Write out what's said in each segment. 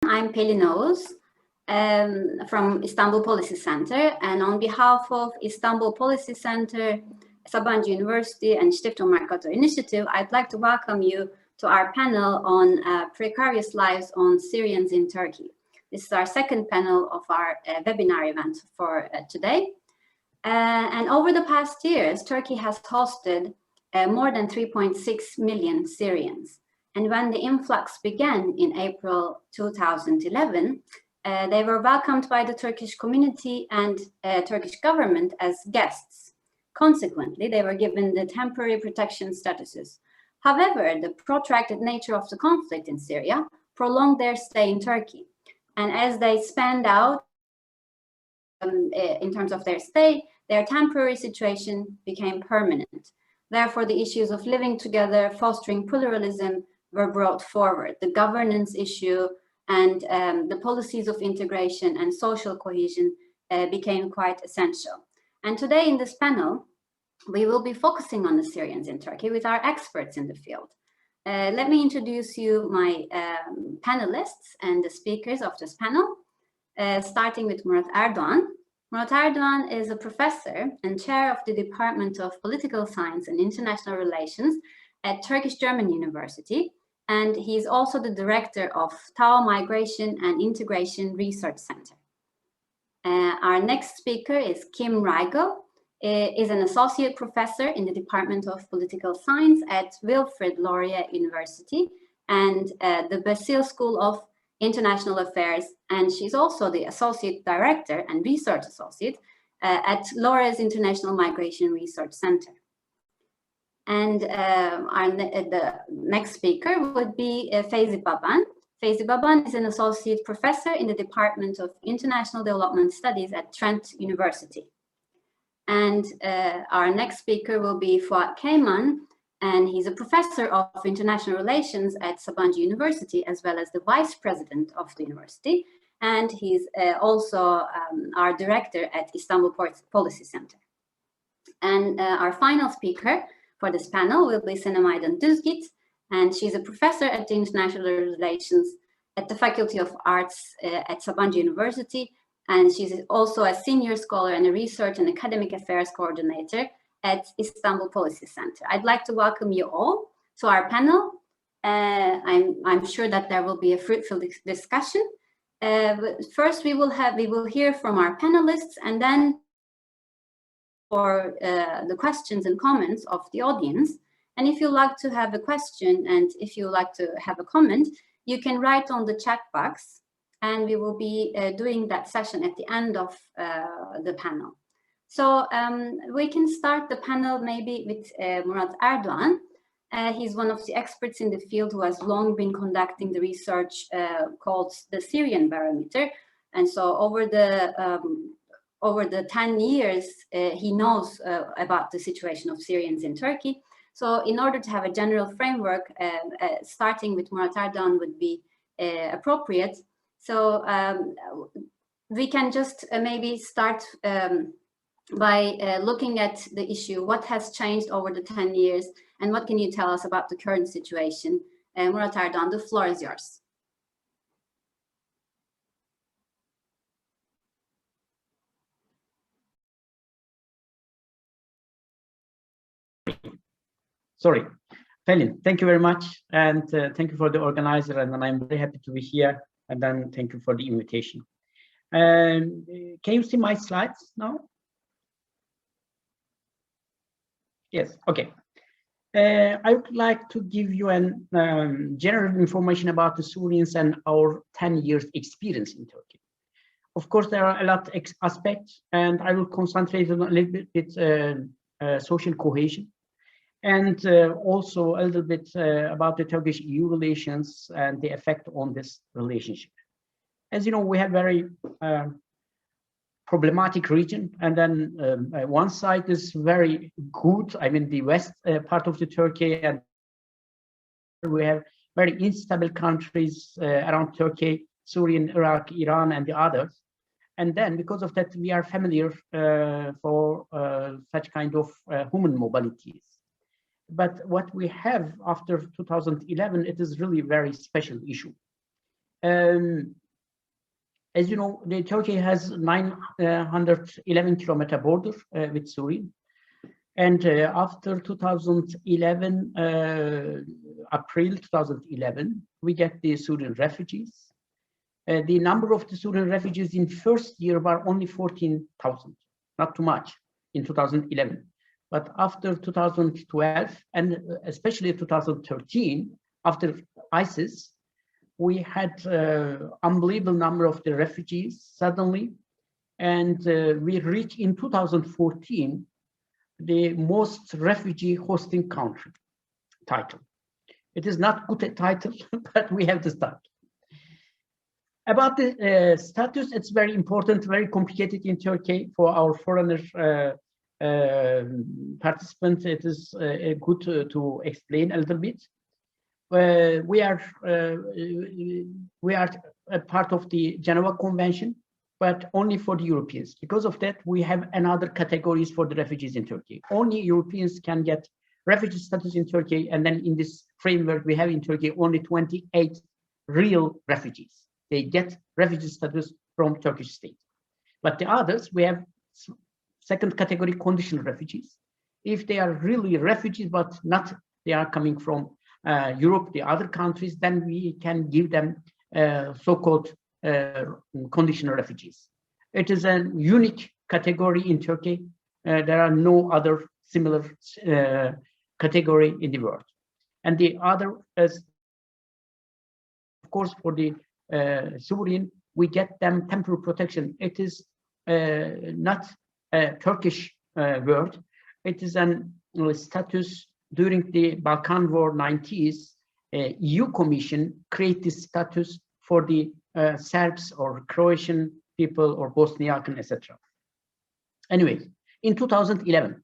I'm Pelin Oğuz from Istanbul Policy Center, and on behalf of Istanbul Policy Center, Sabancı University, and Stiftung Mercator Initiative, I'd like to welcome you to our panel on precarious lives on Syrians in Turkey. This is our second panel of our webinar event for today. And over the past years, Turkey has hosted more than 3.6 million Syrians. And when the influx began in April 2011, they were welcomed by the Turkish community and Turkish government as guests. Consequently, they were given the temporary protection statuses. However, the protracted nature of the conflict in Syria prolonged their stay in Turkey. And as they spanned out in terms of their stay, their temporary situation became permanent. Therefore, the issues of living together, fostering pluralism, were brought forward. The governance issue and the policies of integration and social cohesion became quite essential. And today in this panel, we will be focusing on the Syrians in Turkey with our experts in the field. Let me introduce you my panelists and the speakers of this panel, starting with Murat Erdoğan. Murat Erdoğan is a professor and chair of the Department of Political Science and International Relations at Turkish German University, and he's also the director of TAO Migration and Integration Research Center. Our next speaker is Kim Rygiel, is an associate professor in the Department of Political Science at Wilfrid Laurier University and the Basile School of International Affairs, and she's also the associate director and research associate at Laurier's International Migration Research Center. And the next speaker would be Feyzi Baban. Feyzi Baban is an associate professor in the Department of International Development Studies at Trent University. And our next speaker will be Fuat Keyman, and he's a professor of international relations at Sabancı University, as well as the vice president of the university. And he's also our director at Istanbul Policy Center. And our final speaker for this panel will be Senem Aydın-Düzgit, and she's a professor at the International Relations at the Faculty of Arts at Sabancı University, and she's also a senior scholar and a research and academic affairs coordinator at Istanbul Policy Center. I'd like to welcome you all to our panel. I'm sure that there will be a fruitful discussion. But first, we will hear from our panelists, and then for the questions and comments of the audience. And if you like to have a question and if you like to have a comment, you can write on the chat box, and we will be doing that session at the end of the panel. So we can start the panel maybe with Murat Erdoğan. He's one of the experts in the field who has long been conducting the research called the Syrian Barometer. And so over the 10 years, he knows about the situation of Syrians in Turkey. So in order to have a general framework, starting with Murat Erdoğan would be appropriate. So we can just maybe start by looking at the issue. What has changed over the 10 years, and what can you tell us about the current situation? Murat Erdoğan, the floor is yours. Sorry, Pelin, thank you very much, and thank you for the organizer, and I'm very happy to be here, and then thank you for the invitation. Can you see my slides now? Yes, okay. I would like to give you an general information about the Syrians and our 10 years experience in Turkey. Of course, there are a lot of aspects, and I will concentrate on a little bit social cohesion, and also a little bit about the Turkish EU relations and the effect on this relationship. As you know, we have very problematic region, and then one side is very good. I mean, the west part of the Turkey, and we have very instable countries around Turkey, Syria, Iraq, Iran, and the others. And then, because of that, we are familiar for such kind of human mobilities. But what we have after 2011, it is really a very special issue. As you know, Turkey has 911-kilometer border with Syria. And after 2011, April 2011, we get the Syrian refugees. The number of the Syrian refugees in first year were only 14,000, not too much in 2011. But after 2012, and especially 2013, after ISIS, we had unbelievable number of the refugees suddenly. And we reached in 2014, the most refugee hosting country title. It is not good a title, but we have to start. About the status, it's very important, very complicated in Turkey for our foreigner participants. It is good to explain a little bit. We are a part of the Geneva Convention, but only for the Europeans. Because of that, we have another categories for the refugees in Turkey. Only Europeans can get refugee status in Turkey, and then in this framework, we have in Turkey only 28 real refugees. They get refugee status from Turkish state. But the others, we have second category conditional refugees. If they are really refugees, but not they are coming from Europe, the other countries, then we can give them so-called conditional refugees. It is a unique category in Turkey. There are no other similar category in the world. And the other is, of course, for the Syrian, we get them temporary protection. It is not a Turkish word. It is a status during the Balkan War 90s. EU Commission create this status for the Serbs or Croatian people or Bosniak, etc. Anyway, in 2011,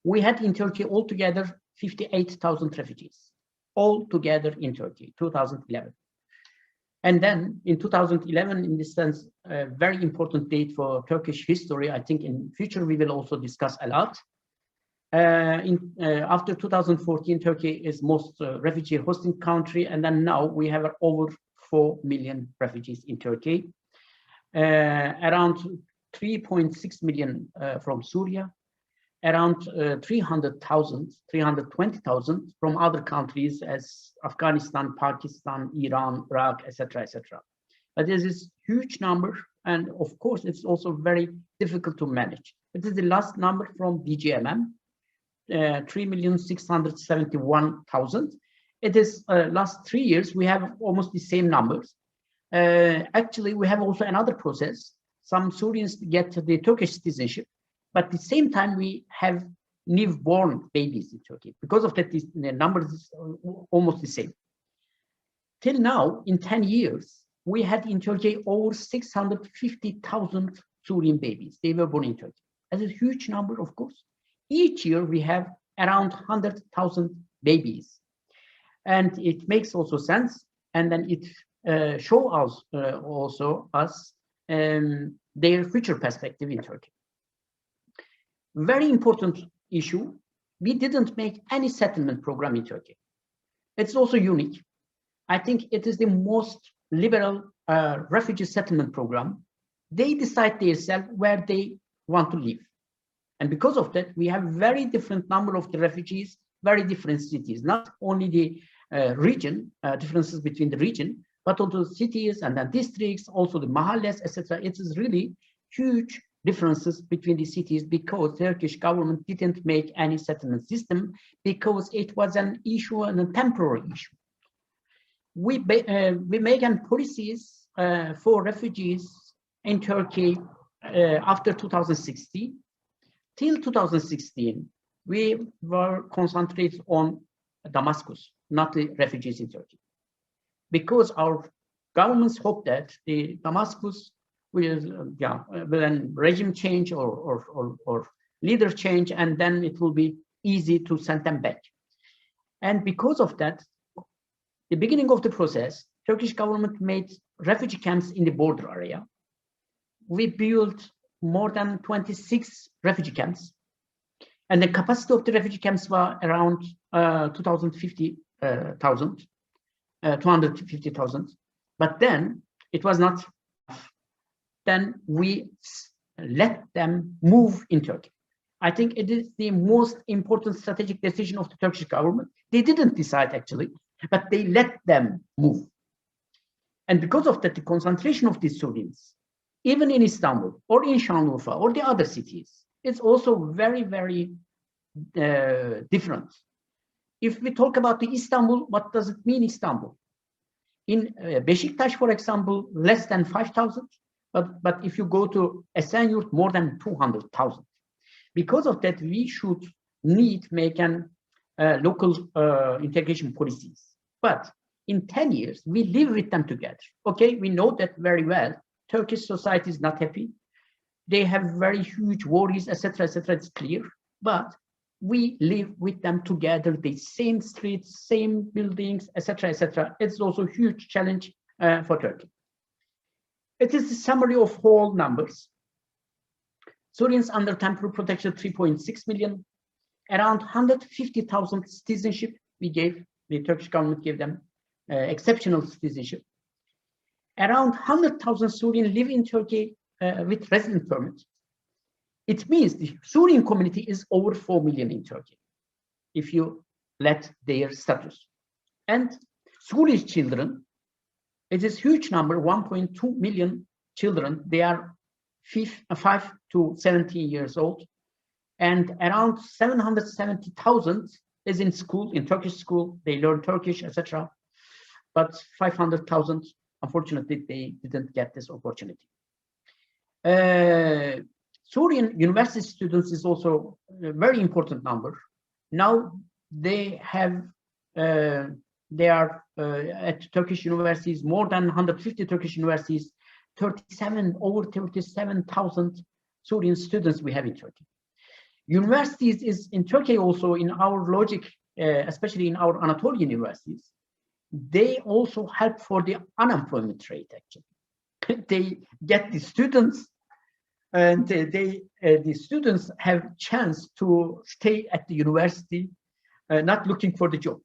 we had in Turkey altogether 58,000 refugees, all together in Turkey, 2011. And then in 2011, in this sense, a very important date for Turkish history. I think in future we will also discuss a lot. After 2014, Turkey is most refugee hosting country, and then now we have over 4 million refugees in Turkey, around 3.6 million from Syria, around 320,000 from other countries as Afghanistan, Pakistan, Iran, Iraq, etc., etc. But this is huge number, and of course, it's also very difficult to manage. It is the last number from DGMM, 3,671,000. It is last 3 years, we have almost the same numbers. Actually, we have also another process. Some Syrians get the Turkish citizenship, but at the same time, we have newborn babies in Turkey. Because of that, the numbers is almost the same. Till now, in 10 years, we had in Turkey over 650,000 Syrian babies. They were born in Turkey. That's a huge number, of course. Each year, we have around 100,000 babies. And it makes also sense. And then it shows us their future perspective in Turkey. Very important issue, we didn't make any settlement program in Turkey. It's also unique. I think it is the most liberal refugee settlement program. They decide themselves where they want to live. And because of that, we have very different number of the refugees, very different cities, not only the region, differences between the region, but also cities and the districts, also the mahalles, etc. It is really huge differences between the cities because Turkish government didn't make any settlement system because it was an issue and a temporary issue. We make policies for refugees in Turkey after 2016. Till 2016, we were concentrated on Damascus, not the refugees in Turkey. Because our governments hope that the Damascus will then regime change or leader change, and then it will be easy to send them back. And because of that, the beginning of the process, Turkish government made refugee camps in the border area. We built more than 26 refugee camps, and the capacity of the refugee camps were around 250,000. But then it was not. Then we let them move in Turkey. I think it is the most important strategic decision of the Turkish government. They didn't decide actually, but they let them move. And because of that, the concentration of these Syrians, even in Istanbul or in Şanlıurfa or the other cities, it's also very, very different. If we talk about the Istanbul, what does it mean Istanbul? In Beşiktaş, for example, less than 5,000, but if you go to Esenyurt, more than 200,000. Because of that, we should make an local integration policies. But in 10 years, we live with them together. Okay, we know that very well. Turkish society is not happy. They have very huge worries, etc., etc. It's clear. But we live with them together, the same streets, same buildings, etc., etc. It's also a huge challenge for Turkey. It is the summary of whole numbers. Syrians under temporary protection, 3.6 million. Around 150,000 citizenship we gave. The Turkish government gave them exceptional citizenship. Around 100,000 Syrians live in Turkey with resident permit. It means the Syrian community is over 4 million in Turkey, if you let their status. And Syrian children, it is huge number, 1.2 million children. They are 5 to 17 years old. And around 770,000 is in school, in Turkish school. They learn Turkish, etc. But 500,000, unfortunately, they didn't get this opportunity. Syrian university students is also a very important number. Now they have, they are at Turkish universities, more than 150 Turkish universities, over 37,000 Syrian students we have in Turkey. Universities is in Turkey also, in our logic, especially in our Anatolian universities, they also help for the unemployment rate actually. They get the students, and the students have chance to stay at the university, not looking for the job.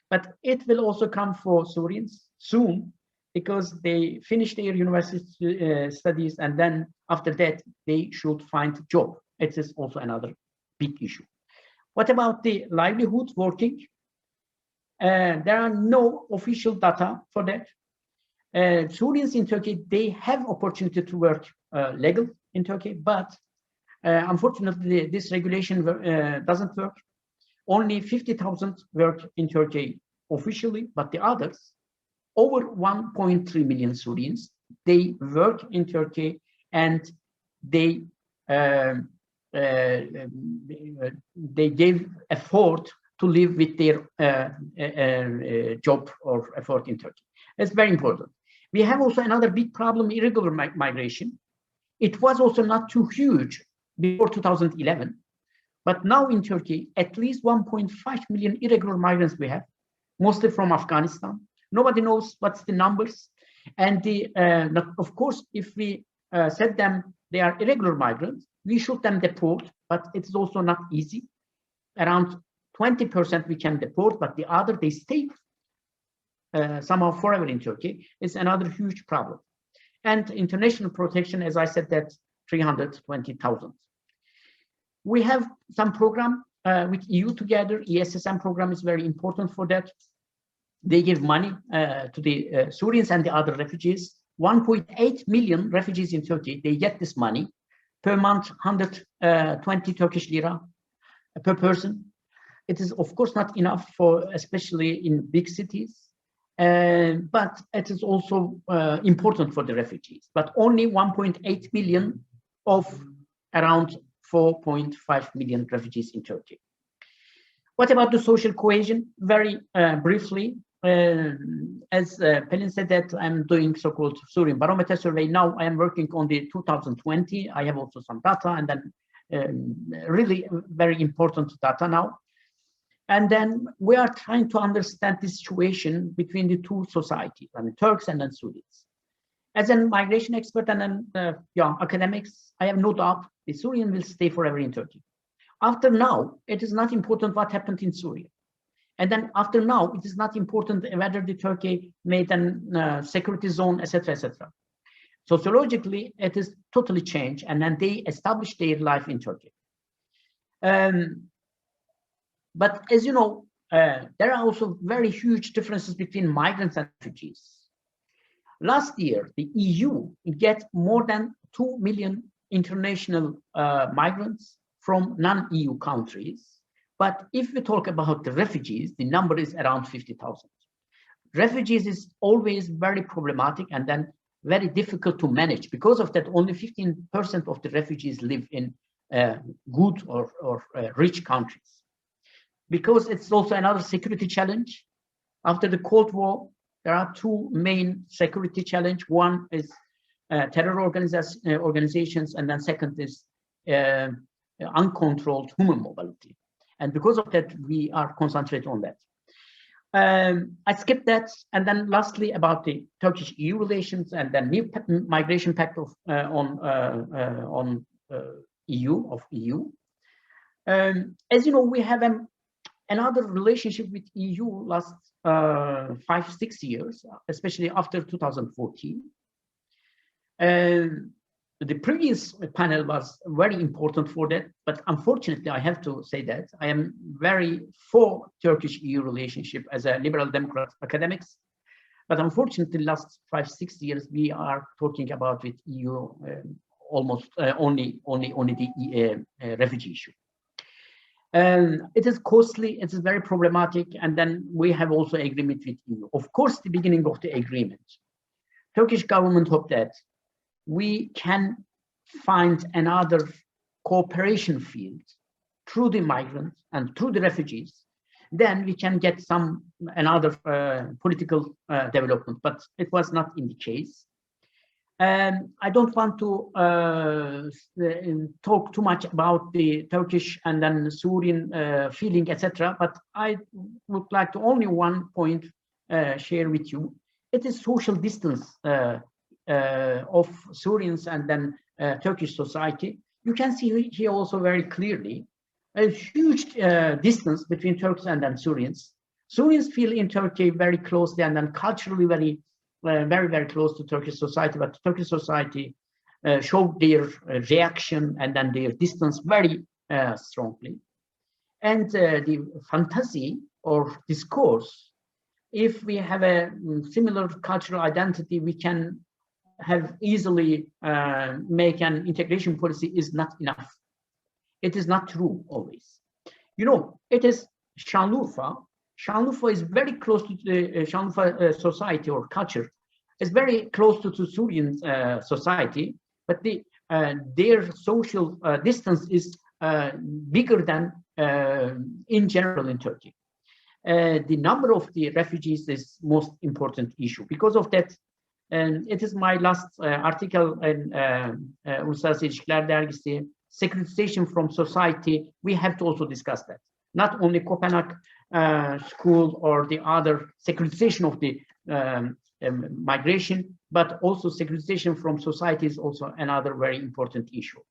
But it will also come for Syrians soon, because they finish their university studies, and then after that they should find a job. It is also another big issue. What about the livelihood working? There are no official data for that. Syrians in Turkey, they have opportunity to work legal in Turkey, but unfortunately this regulation doesn't work. Only 50,000 work in Turkey officially, but the others, over 1.3 million Syrians, they work in Turkey, and they gave effort to live with their job or effort in Turkey. It's very important. We have also another big problem, irregular migration. It was also not too huge before 2011, but now in Turkey, at least 1.5 million irregular migrants we have, mostly from Afghanistan. Nobody knows what's the numbers. And of course, if we said them they are irregular migrants, we should them deport, but it's also not easy. Around 20% we can deport, but the other, they stay somehow forever in Turkey. It's another huge problem. And international protection, as I said, that's 320,000. We have some program with EU together. ESSM program is very important for that. They give money to the Syrians and the other refugees. 1.8 million refugees in Turkey, they get this money per month, 120 Turkish lira per person. It is of course not enough for, especially in big cities, but it is also important for the refugees. But only 1.8 million of around 4.5 million refugees in Turkey. What about the social cohesion? Very briefly, as Pelin said that I'm doing so-called Syrian barometer survey. Now I am working on the 2020. I have also some data, and then really very important data now. And then we are trying to understand the situation between the two societies, I mean, Turks and then Syrians. As a migration expert and then academics, I have no doubt the Syrian will stay forever in Turkey. After now, it is not important what happened in Syria. And then after now, it is not important whether the Turkey made a security zone, etc., etc. Sociologically, it is totally changed, and then they established their life in Turkey. But as you know, there are also very huge differences between migrants and refugees. Last year, the EU get more than 2 million international migrants from non-EU countries. But if we talk about the refugees, the number is around 50,000. Refugees is always very problematic and then very difficult to manage. Because of that, only 15% of the refugees live in good or rich countries. Because it's also another security challenge. After the Cold War, there are two main security challenges. One is terror organizations, and then second is uncontrolled human mobility. And because of that, we are concentrating on that. I skipped that. And then lastly, about the Turkish EU relations and then new migration pact of EU. As you know, we have another relationship with EU last 5-6 years, especially after 2014. The previous panel was very important for that, but unfortunately, I have to say that I am very for Turkish EU relationship as a liberal democrat academics. But unfortunately, last 5-6 years, we are talking about with EU almost only the refugee issue. It is costly, it is very problematic, and then we have also agreement with EU. Of course, the beginning of the agreement, Turkish government hoped that we can find another cooperation field through the migrants and through the refugees, then we can get another political development, but it was not in the case. I don't want to talk too much about the Turkish and then Syrian feeling, etc. But I would like to only one point share with you. It is social distance of Syrians and then Turkish society. You can see here also very clearly a huge distance between Turks and then Syrians. Syrians feel in Turkey very closely and then culturally very close to Turkish society, but Turkish society showed their reaction and then their distance very strongly. And the fantasy or discourse, if we have a similar cultural identity, we can have easily make an integration policy is not enough. It is not true always. You know, it is Şanlıurfa. Şanlıurfa is very close to the Şanlıurfa society or culture. It's very close to Syrian society, but their social distance is bigger than in general in Turkey. The number of the refugees is most important issue. Because of that, it is my last article in Uluslararası İlişkiler Dergisi, securitization from society. We have to also discuss that. Not only Copenhagen school or the other securitization of the migration, but also securitization from society is also another very important issue.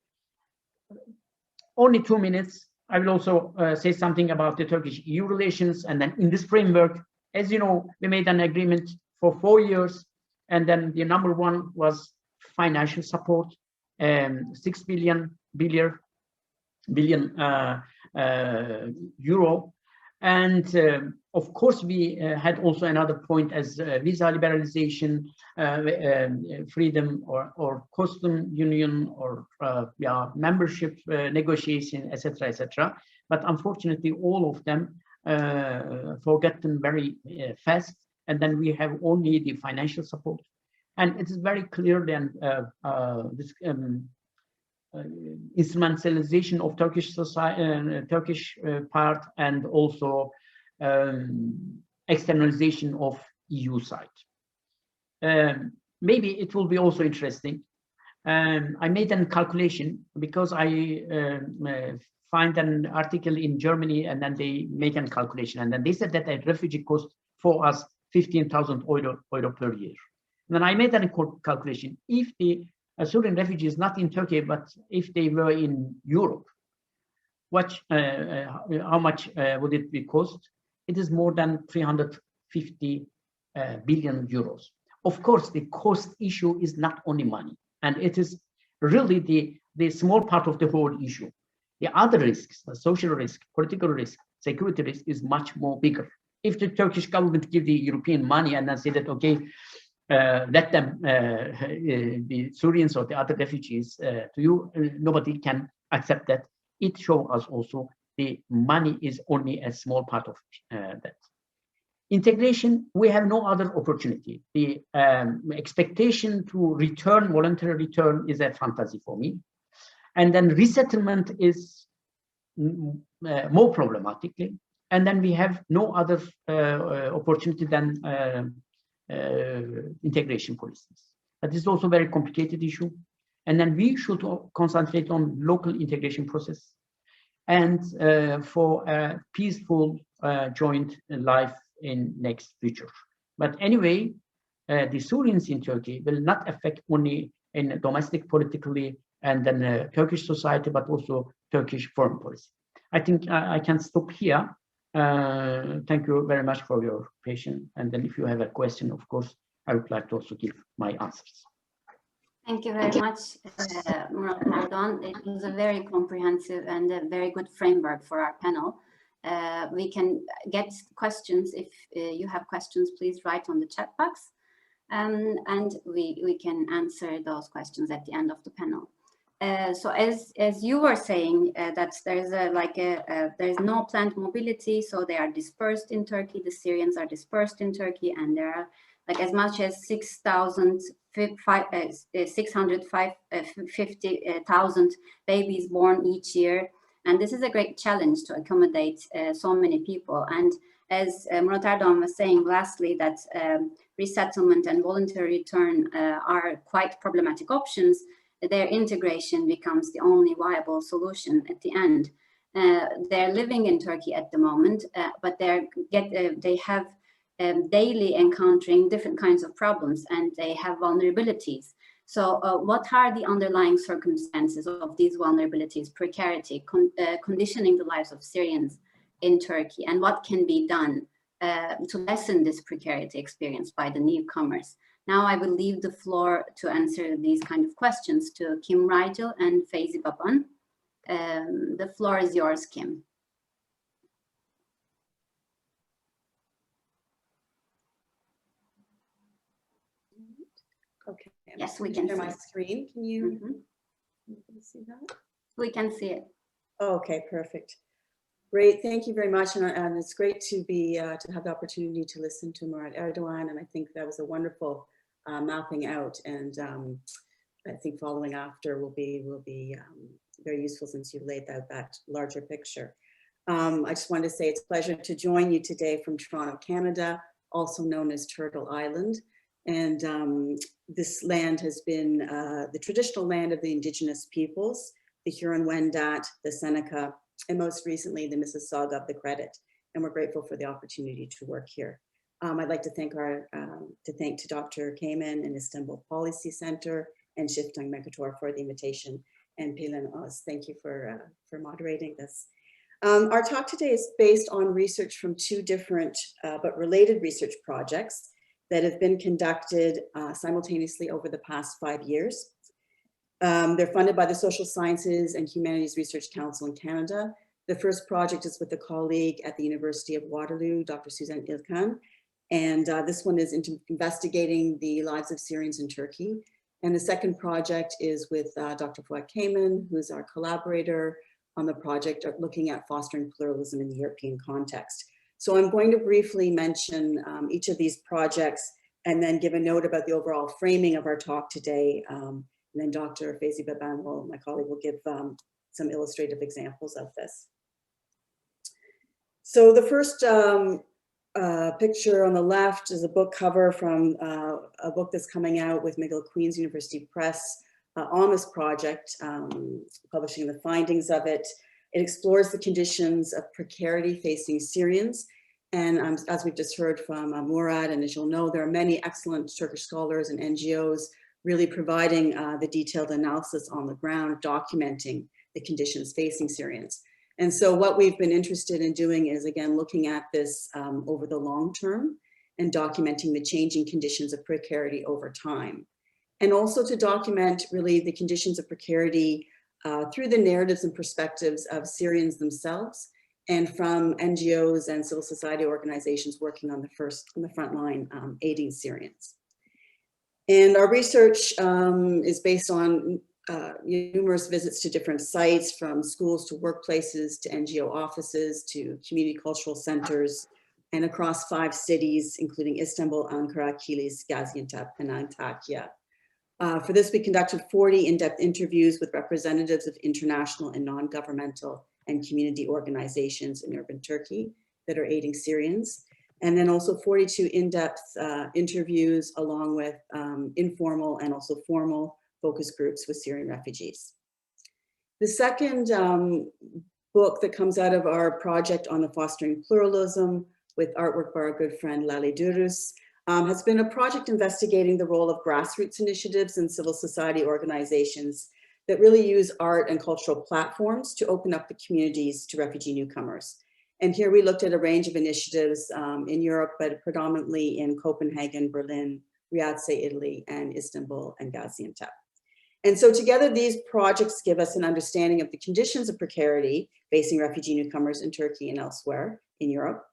Only 2 minutes. I will also say something about the Turkish EU relations. And then in this framework, as you know, we made an agreement for 4 years. And then the number one was financial support, 6 billion euro. And of course, we had also another point as visa liberalization, freedom or custom union or membership negotiation, etc., etc. But unfortunately, all of them forgotten very fast. And then we have only the financial support. And it is very clear then this instrumentalization of Turkish society, Turkish part, and also externalization of EU side. Maybe it will be also interesting. I made a calculation because I find an article in Germany, and then they make a calculation, and then they said that a refugee cost for us 15,000 euro per year. And then I made a calculation. If the Syrian refugees not in Turkey, but if they were in Europe, how much would it be cost? it is more than 350 billion euros. Of course, the cost issue is not only money, and it is really the small part of the whole issue. The other risks, the social risk, political risk, security risk is much more bigger. If the Turkish government give the European money and then say that, okay, let them, the Syrians or the other refugees to you, nobody can accept that. It shows us also the money is only a small part of that. Integration, we have no other opportunity. The expectation to return, voluntary return is a fantasy for me. And then resettlement is more problematically. And then we have no other opportunity than integration policies. That is also a very complicated issue. And then we should concentrate on local integration process and for a peaceful joint life in next future. But anyway, the Syrians in Turkey will not affect only in domestic politically and then Turkish society, but also Turkish foreign policy. I think I can stop here. Thank you very much for your patience. And then if you have a question, of course, I would like to also give my answers. Thank you very much, Murat and Erdoğan. It was a very comprehensive and a very good framework for our panel. We can get questions. If you have questions, please write on the chat box. And we can answer those questions at the end of the panel. So as you were saying, that there's there's no planned mobility, so they are dispersed in Turkey. The Syrians are dispersed in Turkey, and there are like as much as 650,000 babies born each year, and this is a great challenge to accommodate so many people. And as Murat Erdoğan was saying lastly, that resettlement and voluntary return are quite problematic options. Their integration becomes the only viable solution at the end. They're living in Turkey at the moment, but they have daily encountering different kinds of problems, and they have vulnerabilities. So what are the underlying circumstances of these vulnerabilities, precarity, conditioning the lives of Syrians in Turkey, and what can be done to lessen this precarity experience by the newcomers? Now I will leave the floor to answer these kind of questions to Kim Rygiel and Feyzi Baban. The floor is yours, Kim. Okay. Yes, we can see my screen. Can you see that? We can see it. Okay, perfect. Great. Thank you very much. And it's great to be to have the opportunity to listen to Murat Erdoğan. And I think that was a wonderful mapping out. And I think following after will be very useful since you laid out that larger picture. I just wanted to say it's a pleasure to join you today from Toronto, Canada, also known as Turtle Island. And this land has been the traditional land of the indigenous peoples, the Huron-Wendat, the Seneca, and most recently the Mississauga of the Credit. And we're grateful for the opportunity to work here. I'd like to thank Dr. Keyman and Istanbul Policy Center and Shiftang Mekator for the invitation, and Pelin, Oğuz, thank you for moderating this. Our talk today is based on research from two different but related research projects that have been conducted simultaneously over the past 5 years. They're funded by the Social Sciences and Humanities Research Council in Canada. The first project is with a colleague at the University of Waterloo, Dr. Suzanne İlkan, and this one is investigating the lives of Syrians in Turkey. And the second project is with Dr. Fuat Keyman, who's our collaborator on the project looking at fostering pluralism in the European context. So I'm going to briefly mention each of these projects and then give a note about the overall framing of our talk today. And then Dr. Feyzi Baban, my colleague, will give some illustrative examples of this. So the first picture on the left is a book cover from a book that's coming out with McGill Queen's University Press on this project, publishing the findings of it. It explores the conditions of precarity facing Syrians. And as we've just heard from Murat, and as you'll know, there are many excellent Turkish scholars and NGOs really providing the detailed analysis on the ground, documenting the conditions facing Syrians. And so what we've been interested in doing is, again, looking at this over the long term and documenting the changing conditions of precarity over time. And also to document really the conditions of precarity through the narratives and perspectives of Syrians themselves and from NGOs and civil society organizations working on the front line aiding Syrians. And our research is based on numerous visits to different sites, from schools to workplaces to NGO offices to community cultural centers, and across 5 cities, including Istanbul, Ankara, Kilis, Gaziantep, and Antakya. For this, we conducted 40 in-depth interviews with representatives of international and non-governmental and community organizations in urban Turkey that are aiding Syrians. And then also 42 in-depth interviews along with informal and also formal focus groups with Syrian refugees. The second book that comes out of our project on the fostering pluralism with artwork by our good friend Lale Durus has been a project investigating the role of grassroots initiatives and civil society organizations that really use art and cultural platforms to open up the communities to refugee newcomers. And here we looked at a range of initiatives in Europe, but predominantly in Copenhagen, Berlin, Riyadh, Italy, and Istanbul and Gaziantep. And so together, these projects give us an understanding of the conditions of precarity facing refugee newcomers in Turkey and elsewhere in Europe,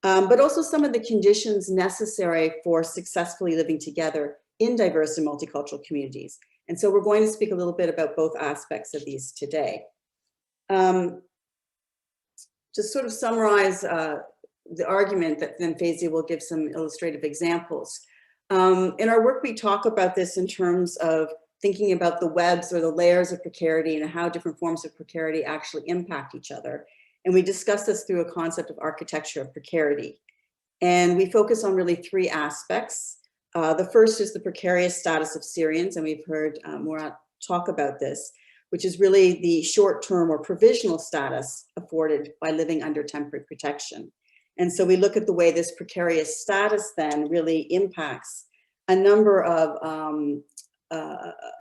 but also some of the conditions necessary for successfully living together in diverse and multicultural communities. And so we're going to speak a little bit about both aspects of these today. Just sort of summarize the argument, that then Feyzi will give some illustrative examples. In our work, we talk about this in terms of thinking about the webs or the layers of precarity and how different forms of precarity actually impact each other. And we discuss this through a concept of architecture of precarity. And we focus on really 3 aspects. The first is the precarious status of Syrians, and we've heard Murat talk about this, which is really the short-term or provisional status afforded by living under temporary protection. And so we look at the way this precarious status then really impacts a number of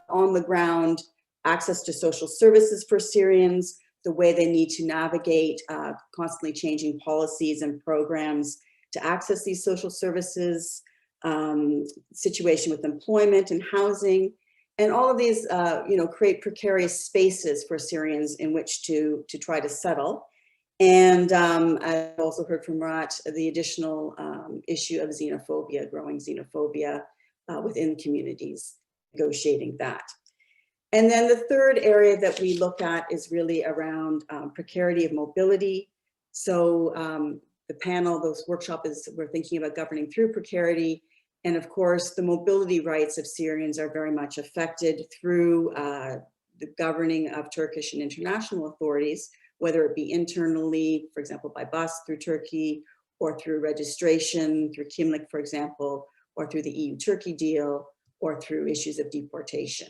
on-the-ground access to social services for Syrians, the way they need to navigate constantly changing policies and programs to access these social services, situation with employment and housing, and all of these create precarious spaces for Syrians in which to try to settle. And I've also heard from Murat the additional issue of xenophobia, growing xenophobia within communities, negotiating that. And then the third area that we look at is really around precarity of mobility. So the panel, those workshop is, we're thinking about governing through precarity. And of course, the mobility rights of Syrians are very much affected through the governing of Turkish and international authorities, whether it be internally, for example, by bus through Turkey, or through registration, through Kimlik, for example, or through the EU-Turkey deal, or through issues of deportation.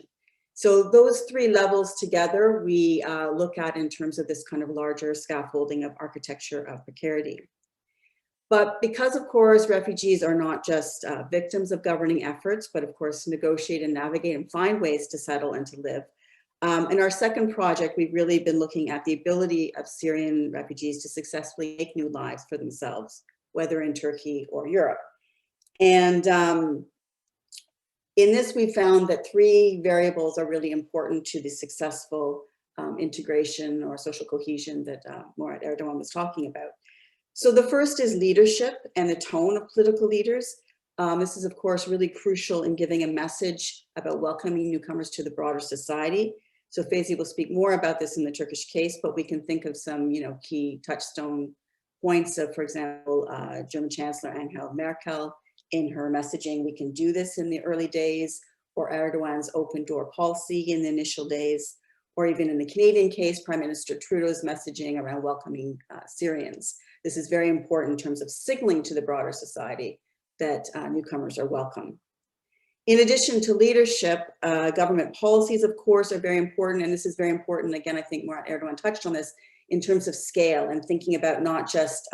So those 3 levels together, we look at in terms of this kind of larger scaffolding of architecture of precarity. But because, of course, refugees are not just victims of governing efforts, but of course, negotiate and navigate and find ways to settle and to live. In our second project, we've really been looking at the ability of Syrian refugees to successfully make new lives for themselves, whether in Turkey or Europe. And in this, we found that 3 variables are really important to the successful integration or social cohesion that Murat Erdoğan was talking about. So the first is leadership and the tone of political leaders. This is, of course, really crucial in giving a message about welcoming newcomers to the broader society. So Feyzi will speak more about this in the Turkish case, but we can think of some, key touchstone points of, for example, German Chancellor Angela Merkel in her messaging, "We can do this" in the early days, or Erdogan's open door policy in the initial days, or even in the Canadian case, Prime Minister Trudeau's messaging around welcoming Syrians. This is very important in terms of signaling to the broader society that newcomers are welcome. In addition to leadership, government policies, of course, are very important. And this is very important. Again, I think Murat Erdoğan touched on this in terms of scale and thinking about not just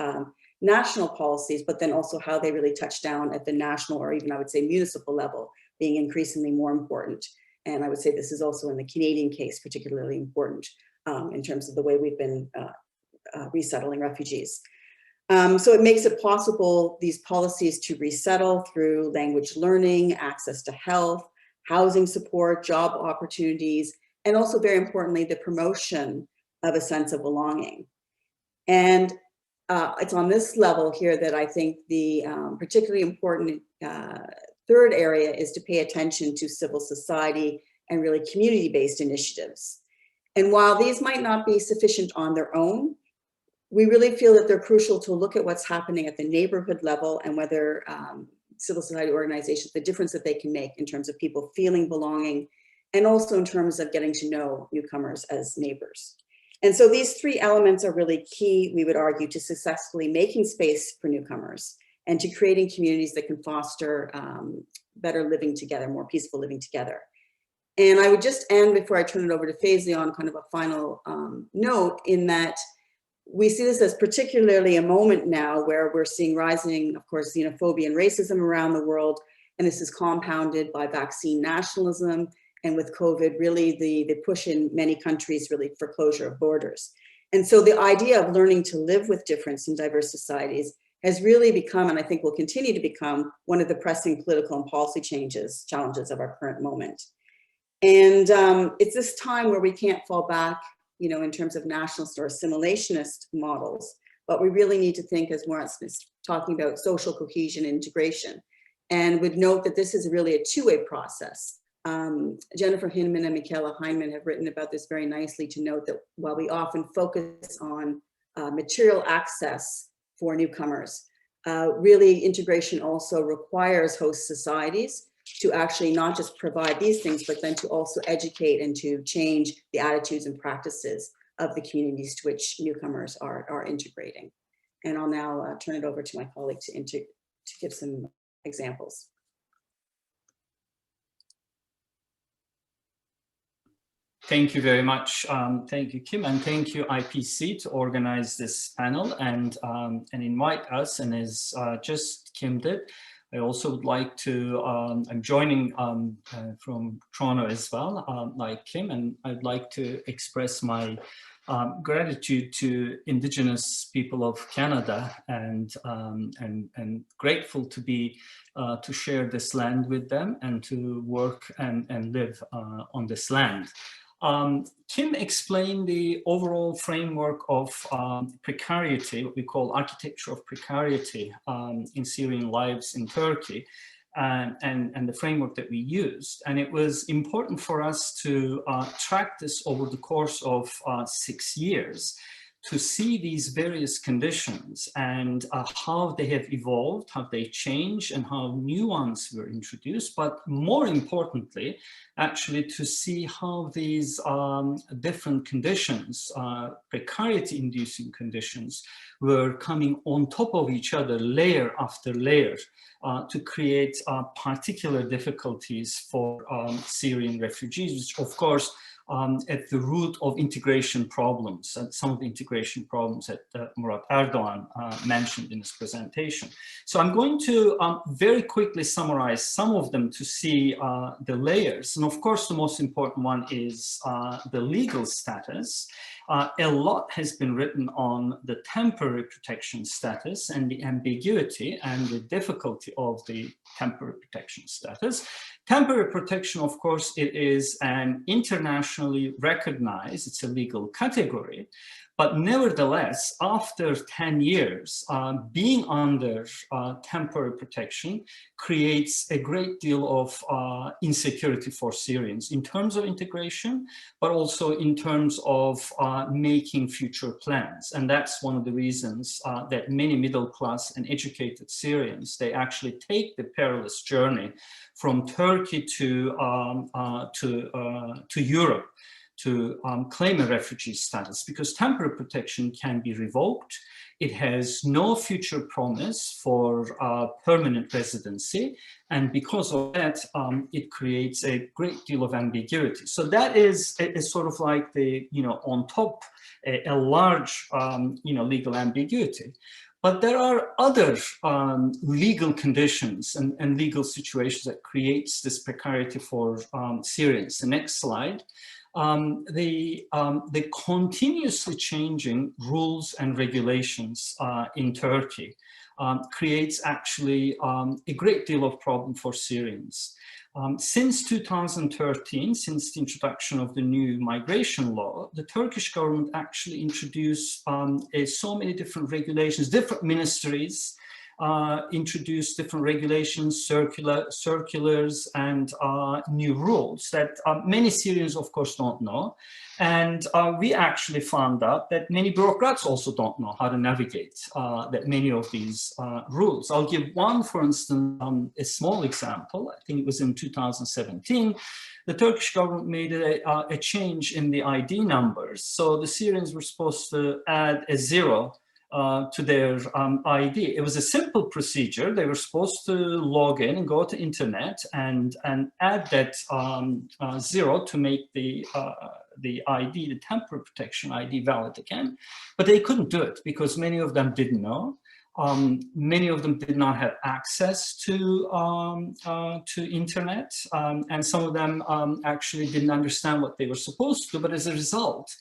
national policies, but then also how they really touch down at the national or even, I would say, municipal level, being increasingly more important. And I would say this is also in the Canadian case particularly important in terms of the way we've been resettling refugees. So it makes it possible, these policies, to resettle through language learning, access to health, housing support, job opportunities, and also very importantly, the promotion of a sense of belonging. And it's on this level here that I think the particularly important third area is to pay attention to civil society and really community-based initiatives. And while these might not be sufficient on their own, we really feel that they're crucial to look at what's happening at the neighborhood level and whether civil society organizations, the difference that they can make in terms of people feeling belonging, and also in terms of getting to know newcomers as neighbors. And so these three elements are really key, we would argue, to successfully making space for newcomers and to creating communities that can foster better living together, more peaceful living together. And I would just end, before I turn it over to Feyzi, on kind of a final note, in that we see this as particularly a moment now where we're seeing rising, of course, xenophobia and racism around the world. And this is compounded by vaccine nationalism. And with COVID, really the push in many countries really for closure of borders. And so the idea of learning to live with difference in diverse societies has really become, and I think will continue to become, one of the pressing political and policy challenges of our current moment. And it's this time where we can't fall back, in terms of nationalist or assimilationist models, but we really need to think, as Murat is talking about, social cohesion and integration. And would note that this is really a two-way process. Jennifer Hinman and Michaela Heinemann have written about this very nicely, to note that while we often focus on material access for newcomers, really integration also requires host societies to actually not just provide these things, but then to also educate and to change the attitudes and practices of the communities to which newcomers are integrating. And I'll now turn it over to my colleague to give some examples. Thank you very much. Thank you, Kim, and thank you, IPC, to organize this panel and invite us. And as just Kim did, I also would like to, I'm joining from Toronto as well, like Kim, and I'd like to express my gratitude to Indigenous people of Canada and grateful to be, to share this land with them and to work and live on this land. Kim explained the overall framework of precarity, what we call architecture of precarity in Syrian lives in Turkey, and the framework that we used. And it was important for us to track this over the course of 6 years, to see these various conditions and how they have evolved, how they changed, and how new ones were introduced. But more importantly, actually to see how these different conditions, precarity-inducing conditions, were coming on top of each other, layer after layer, to create particular difficulties for Syrian refugees, which of course at the root of integration problems, and some of the integration problems that Murat Erdoğan mentioned in his presentation. So I'm going to very quickly summarize some of them to see the layers. And of course, the most important one is the legal status. A lot has been written on the temporary protection status and the ambiguity and the difficulty of the temporary protection status. Temporary protection, of course, it is an internationally recognized, it's a legal category, but nevertheless, after 10 years, being under temporary protection creates a great deal of insecurity for Syrians in terms of integration, but also in terms of making future plans. And that's one of the reasons that many middle-class and educated Syrians, they actually take the perilous journey from Turkey to Europe to claim a refugee status, because temporary protection can be revoked. It has no future promise for permanent residency. And because of that, it creates a great deal of ambiguity. So that is sort of like the, on top, a large, legal ambiguity. But there are other legal conditions and legal situations that creates this precarity for Syrians. The next slide. the continuously changing rules and regulations in Turkey creates actually a great deal of problem for Syrians. Since 2013, since the introduction of the new migration law, the Turkish government actually introduced so many different regulations, different ministries introduced different regulations, circulars, and new rules that many Syrians, of course, don't know. And we actually found out that many bureaucrats also don't know how to navigate that many of these rules. I'll give one, for instance, a small example. I think it was in 2017. The Turkish government made a change in the ID numbers. So the Syrians were supposed to add a 0 to their ID. It was a simple procedure. They were supposed to log in and go to internet and add that 0 to make the ID, the temporary protection ID, valid again. But they couldn't do it because many of them didn't know. Many of them did not have access to internet, and some of them actually didn't understand what they were supposed to. But as a result,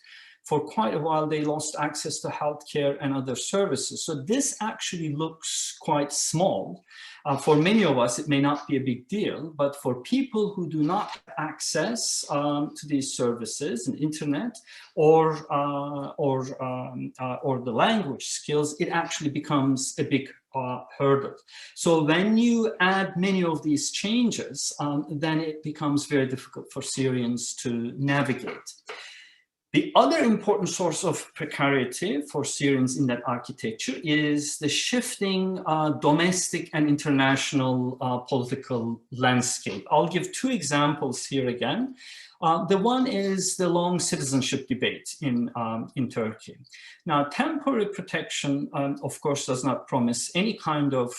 for quite a while, they lost access to healthcare and other services. So this actually looks quite small. For many of us, it may not be a big deal, but for people who do not have access to these services and internet or the language skills, it actually becomes a big hurdle. So when you add many of these changes, then it becomes very difficult for Syrians to navigate. The other important source of precarity for Syrians in that architecture is the shifting domestic and international political landscape. I'll give two examples here again. The one is the long citizenship debate in Turkey. Now, temporary protection, of course, does not promise any kind of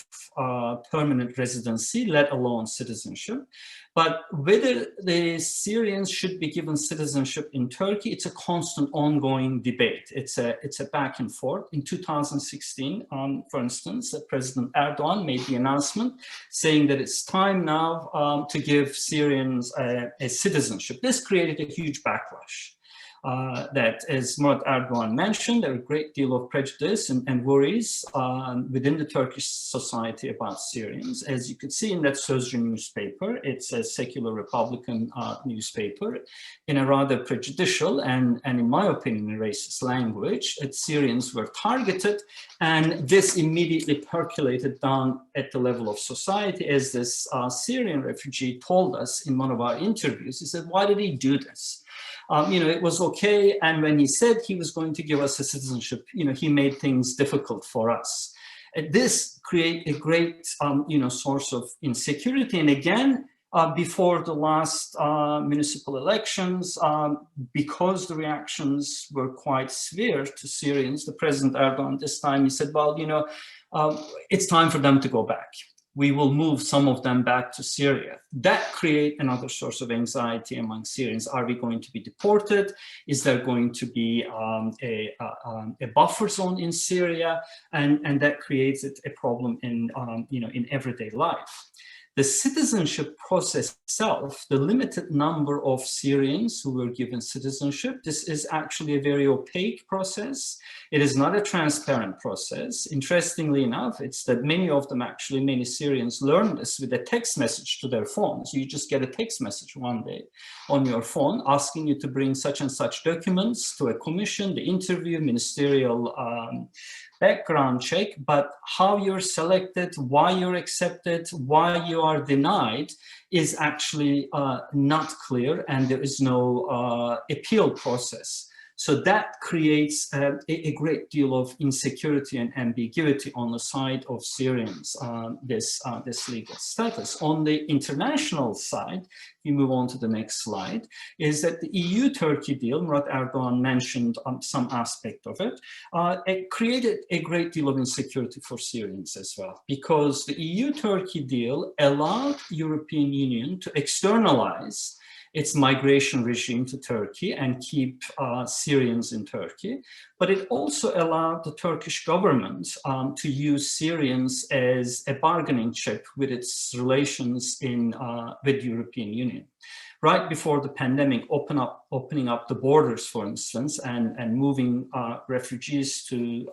permanent residency, let alone citizenship. But whether the Syrians should be given citizenship in Turkey, it's a constant ongoing debate. It's a back and forth. In 2016, for instance, President Erdoğan made the announcement saying that it's time now to give Syrians a citizenship. This created a huge backlash. That, as Murat Erdoğan mentioned, there are a great deal of prejudice and worries within the Turkish society about Syrians. As you could see in that Sözcü newspaper, it's a secular Republican newspaper, in a rather prejudicial and in my opinion, racist language, that Syrians were targeted, and this immediately percolated down at the level of society. As this Syrian refugee told us in one of our interviews, he said, "Why did he do this? It was okay, and when he said he was going to give us a citizenship, he made things difficult for us." This created a great, source of insecurity. And again, before the last municipal elections, because the reactions were quite severe to Syrians, the President Erdoğan this time, he said, "Well, it's time for them to go back. We will move some of them back to Syria." That creates another source of anxiety among Syrians. Are we going to be deported? Is there going to be a buffer zone in Syria? And that creates a problem in everyday life. The citizenship process itself, the limited number of Syrians who were given citizenship, this is actually a very opaque process. It is not a transparent process. Interestingly enough, it's that many Syrians learn this with a text message to their phones. You just get a text message one day on your phone asking you to bring such and such documents to a commission, the interview, ministerial background check, but how you're selected, why you're accepted, why you are denied is actually not clear, and there is no appeal process. So that creates a great deal of insecurity and ambiguity on the side of Syrians, this legal status. On the international side, we move on to the next slide, is that the EU-Turkey deal, Murat Erdoğan mentioned some aspect of it, it created a great deal of insecurity for Syrians as well, because the EU-Turkey deal allowed European Union to externalize its migration regime to Turkey and keep Syrians in Turkey. But it also allowed the Turkish government to use Syrians as a bargaining chip with its relations with the European Union. right before the pandemic, opening up the borders, for instance, and moving refugees to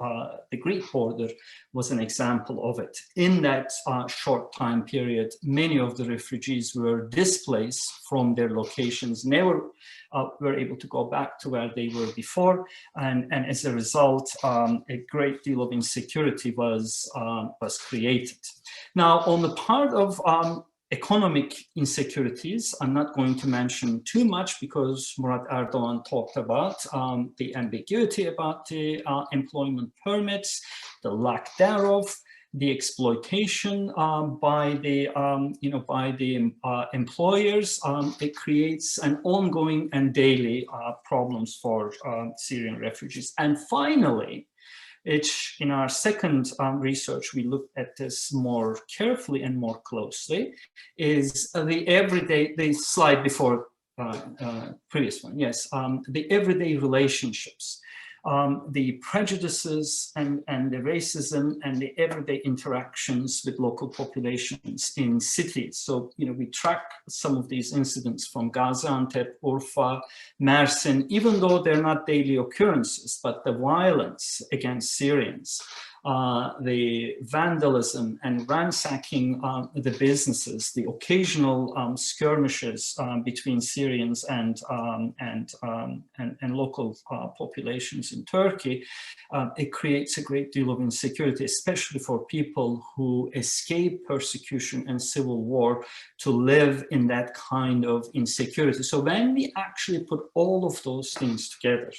the Greek border was an example of it. In that short time period, many of the refugees were displaced from their locations, never were able to go back to where they were before, and as a result, a great deal of insecurity was created. Now, on the part of economic insecurities, I'm not going to mention too much because Murat Erdoğan talked about the ambiguity about the employment permits, the lack thereof, the exploitation by the employers. It creates an ongoing and daily problems for Syrian refugees. And finally, in our second research, we looked at this more carefully and more closely, is the everyday, the slide before previous one, yes, the everyday relationships, the prejudices and the racism and the everyday interactions with local populations in cities. So, we track some of these incidents from Gaziantep, Urfa, Mersin, even though they're not daily occurrences, but the violence against Syrians, the vandalism and ransacking the businesses, the occasional skirmishes between Syrians and local populations in Turkey, it creates a great deal of insecurity, especially for people who escape persecution and civil war to live in that kind of insecurity. So when we actually put all of those things together,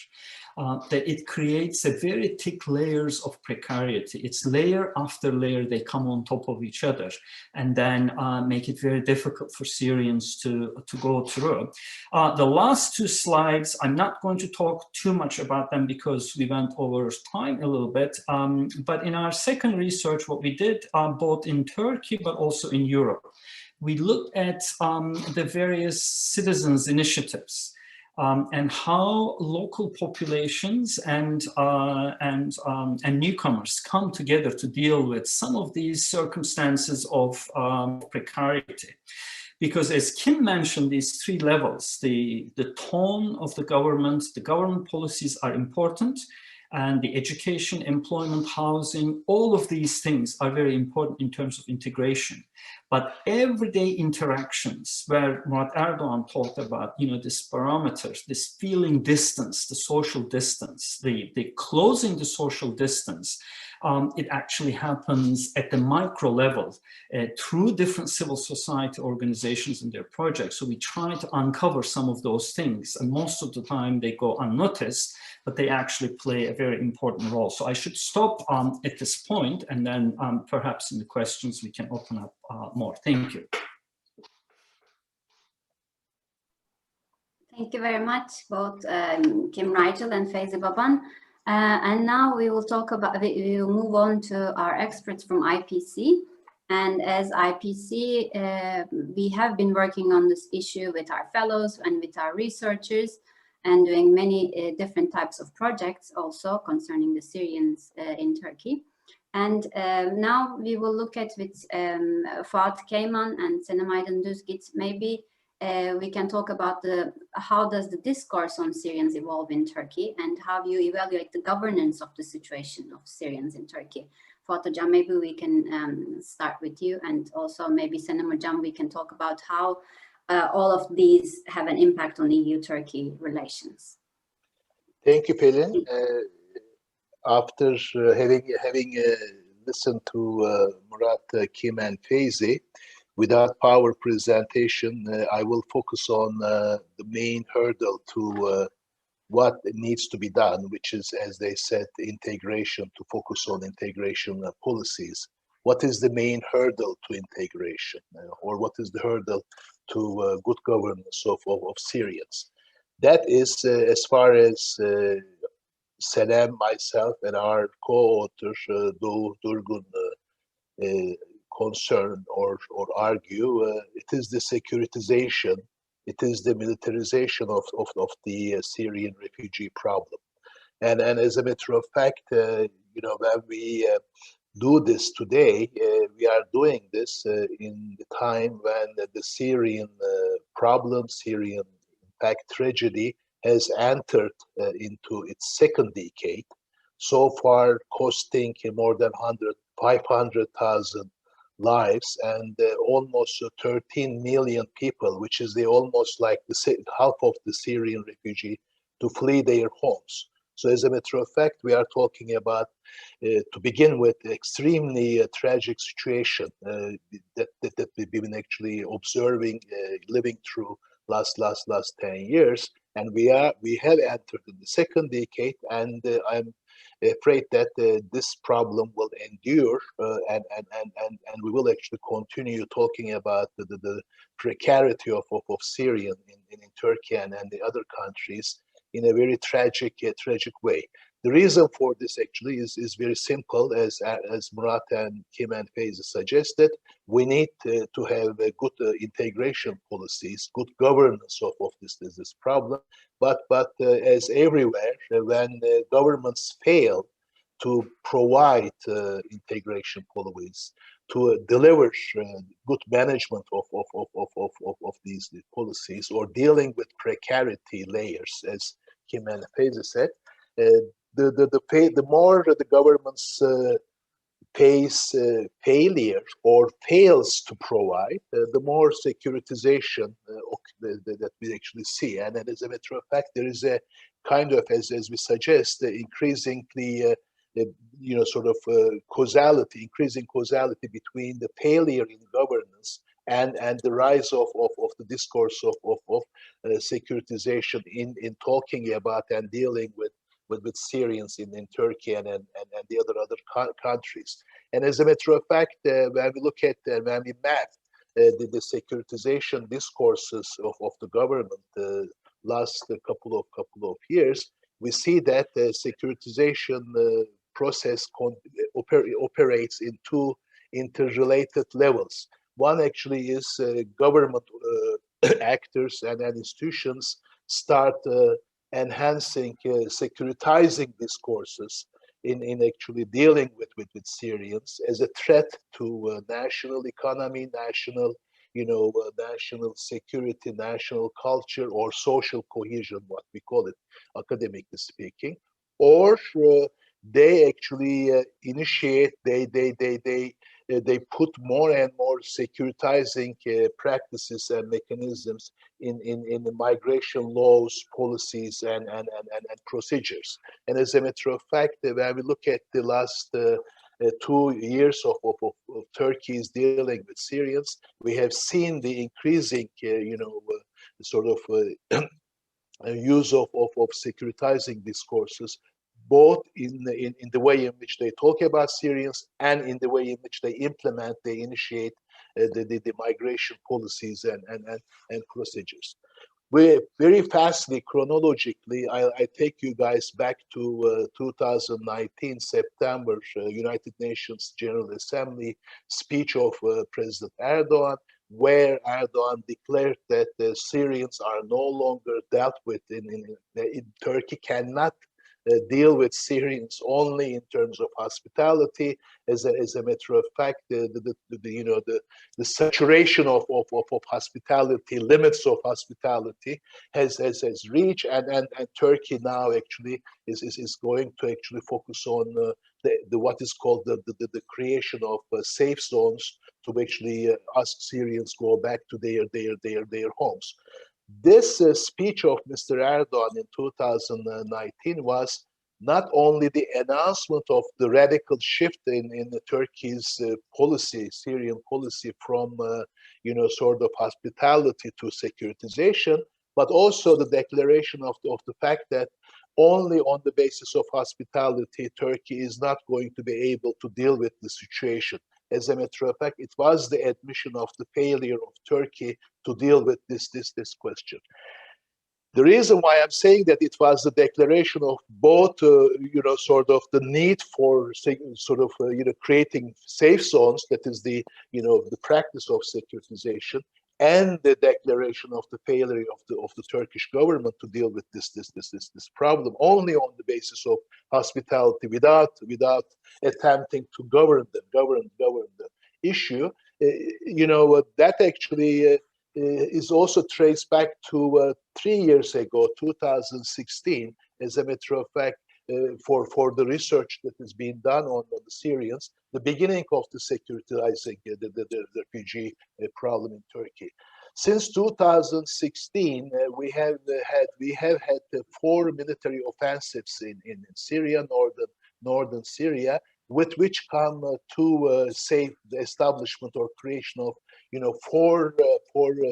that it creates a very thick layers of precarity. It's layer after layer, they come on top of each other and then make it very difficult for Syrians to go through. The last two slides, I'm not going to talk too much about them because we went over time a little bit, but in our second research, what we did both in Turkey, but also in Europe, we looked at the various citizens' initiatives. And how local populations and newcomers come together to deal with some of these circumstances of precarity. Because as Kim mentioned, these three levels, the tone of the government policies are important, and the education, employment, housing, all of these things are very important in terms of integration. But everyday interactions where Murat Erdoğan talked about, this parameters, this feeling distance, the social distance, the closing the social distance, it actually happens at the micro level through different civil society organizations and their projects. So we try to uncover some of those things, and most of the time they go unnoticed, but they actually play a very important role. So I should stop at this point, and then perhaps in the questions we can open up more. Thank you. Thank you very much, both Kim Rygiel and Feyzi Baban. And now we will we will move on to our experts from IPC. And as IPC, we have been working on this issue with our fellows and with our researchers, and doing many different types of projects also concerning the Syrians in Turkey. And now we will look at with Fuat, Keyman and Senem Aydın-Düzgit. Maybe we can talk about how does the discourse on Syrians evolve in Turkey, and how you evaluate the governance of the situation of Syrians in Turkey. Fuat Hocam, maybe we can start with you, and also maybe Senem Hocam, we can talk about how all of these have an impact on EU-Turkey relations. Thank you, Pelin. After having listened to Murat, Kim, and Feyzi, without our presentation, I will focus on the main hurdle to what needs to be done, which is, as they said, integration, to focus on integration policies. What is the main hurdle to integration, or what is the hurdle to good governance of Syrians? That is, as far as Senem, myself, and our co-author, Durgun, concern or argue, it is the securitization, it is the militarization of the Syrian refugee problem. And as a matter of fact, when we do this today. We are doing this in the time when the Syrian problem, Syrian impact tragedy has entered into its second decade, so far costing more than 500,000 lives and almost 13 million people, which is almost like half of the Syrian refugee to flee their homes. So as a matter of fact, we are talking about, to begin with, extremely tragic situation that we've been actually observing, living through last 10 years. And we have entered in the second decade, and I'm afraid that this problem will endure, and we will actually continue talking about the precarity of Syrian in Turkey and the other countries in a very tragic way. The reason for this actually is very simple, as Murat and Keyman and Feyzi suggested. We need to have a good integration policies, good governance of this problem. But as everywhere, when governments fail to provide integration policies, to deliver good management of these policies, or dealing with precarity layers, as Keyman and Feyzi said, the more the governments face failure or fails to provide, the more securitization that we actually see. And as a matter of fact, there is a kind of, as we suggest, increasingly increasing causality between the failure in governance and the rise of the discourse of securitization in talking about and dealing with Syrians in Turkey and the other countries. And as a matter of fact, when we look at, when we map the securitization discourses of the government last couple of years, we see that the securitization process operates in two interrelated levels. One actually is government actors and institutions start enhancing, securitizing discourses in actually dealing with Syrians as a threat to national economy, national security, national culture, or social cohesion, what we call it, academically speaking. Or they actually initiate, they put more and more securitizing practices and mechanisms in the migration laws, policies, and procedures. And as a matter of fact, when we look at the last 2 years of Turkey's dealing with Syrians, we have seen the increasing, use of securitizing discourses, both in the way in which they talk about Syrians and in the way in which they implement, they initiate the migration policies and procedures. We very fastly, chronologically, I take you guys back to 2019 September United Nations General Assembly speech of President Erdoğan, where Erdoğan declared that the Syrians are no longer dealt with in Turkey, cannot deal with Syrians only in terms of hospitality. As a matter of fact, the saturation of hospitality, limits of hospitality has reached, and Turkey now actually is going to actually focus on what is called the creation of safe zones to actually ask Syrians go back to their homes. This speech of Mr. Erdoğan in 2019 was not only the announcement of the radical shift in Turkey's policy, Syrian policy, from sort of hospitality to securitization, but also the declaration of the fact that only on the basis of hospitality, Turkey is not going to be able to deal with the situation. As a matter of fact, it was the admission of the failure of Turkey to deal with this question. The reason why I'm saying that it was the declaration of both, sort of the need for creating safe zones, that is the practice of securitization, and the declaration of the failure of the Turkish government to deal with this problem only on the basis of hospitality, without attempting to govern the issue, that actually is also traced back to 3 years ago, 2016, as a matter of fact, for the research that is being done on the Syrians, the beginning of the securitizing the refugee problem in Turkey. Since 2016, we have had 4 military offensives in Syria, northern Syria, with which come to save the establishment or creation of four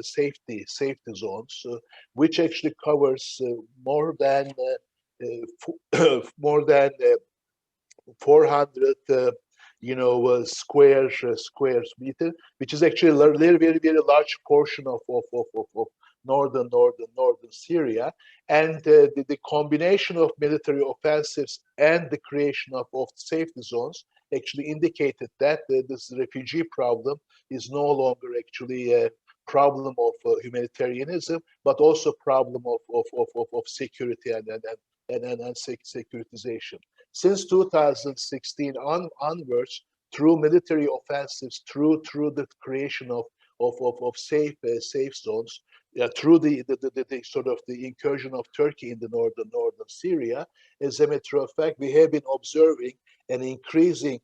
safety zones, which actually covers more than 400 square meter, which is actually a very large portion of northern Syria. And the combination of military offensives and the creation of safety zones actually indicated that this refugee problem is no longer actually a problem of humanitarianism, but also problem of security and securitization. Since 2016 onwards, through military offensives, through the creation of safe zones, through the sort of the incursion of Turkey in the northern Syria, as a matter of fact, we have been observing an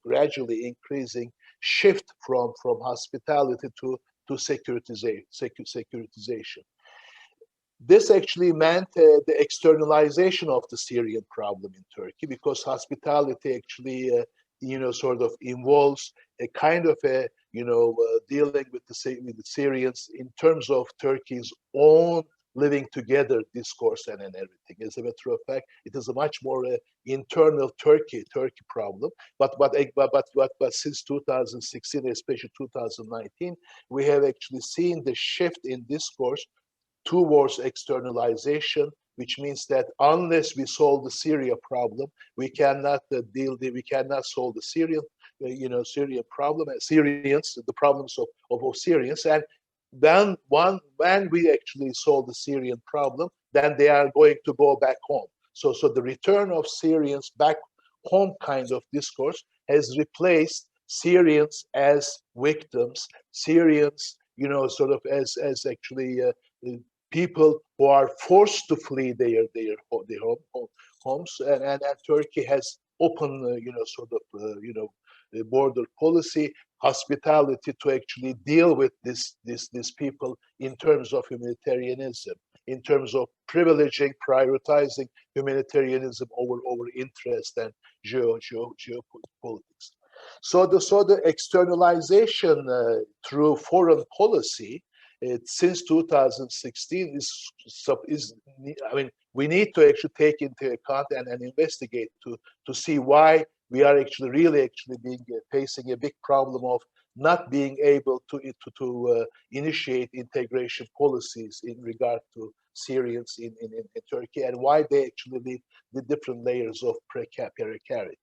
gradually increasing shift from hospitality to securitization. This actually meant the externalization of the Syrian problem in Turkey, because hospitality actually, sort of involves a kind of dealing with the Syrians in terms of Turkey's own living together discourse and everything. As a matter of fact, it is a much more internal Turkey problem. But since 2016, especially 2019, we have actually seen the shift in discourse towards externalization, which means that unless we solve the Syria problem, we cannot solve the Syrian problem, the problems of Syrians. And then when we actually solve the Syrian problem, then they are going to go back home. So the return of Syrians back home kind of discourse has replaced Syrians as victims, Syrians, sort of as actually people who are forced to flee their homes, and Turkey has open, border policy, hospitality to actually deal with these people in terms of humanitarianism, in terms of prioritizing humanitarianism over interest and geopolitics. So the externalization through foreign policy since 2016 we need to actually take into account and investigate to see why we are actually facing a big problem of not being able to initiate integration policies in regard to Syrians in Turkey, and why they actually live the different layers of precarity.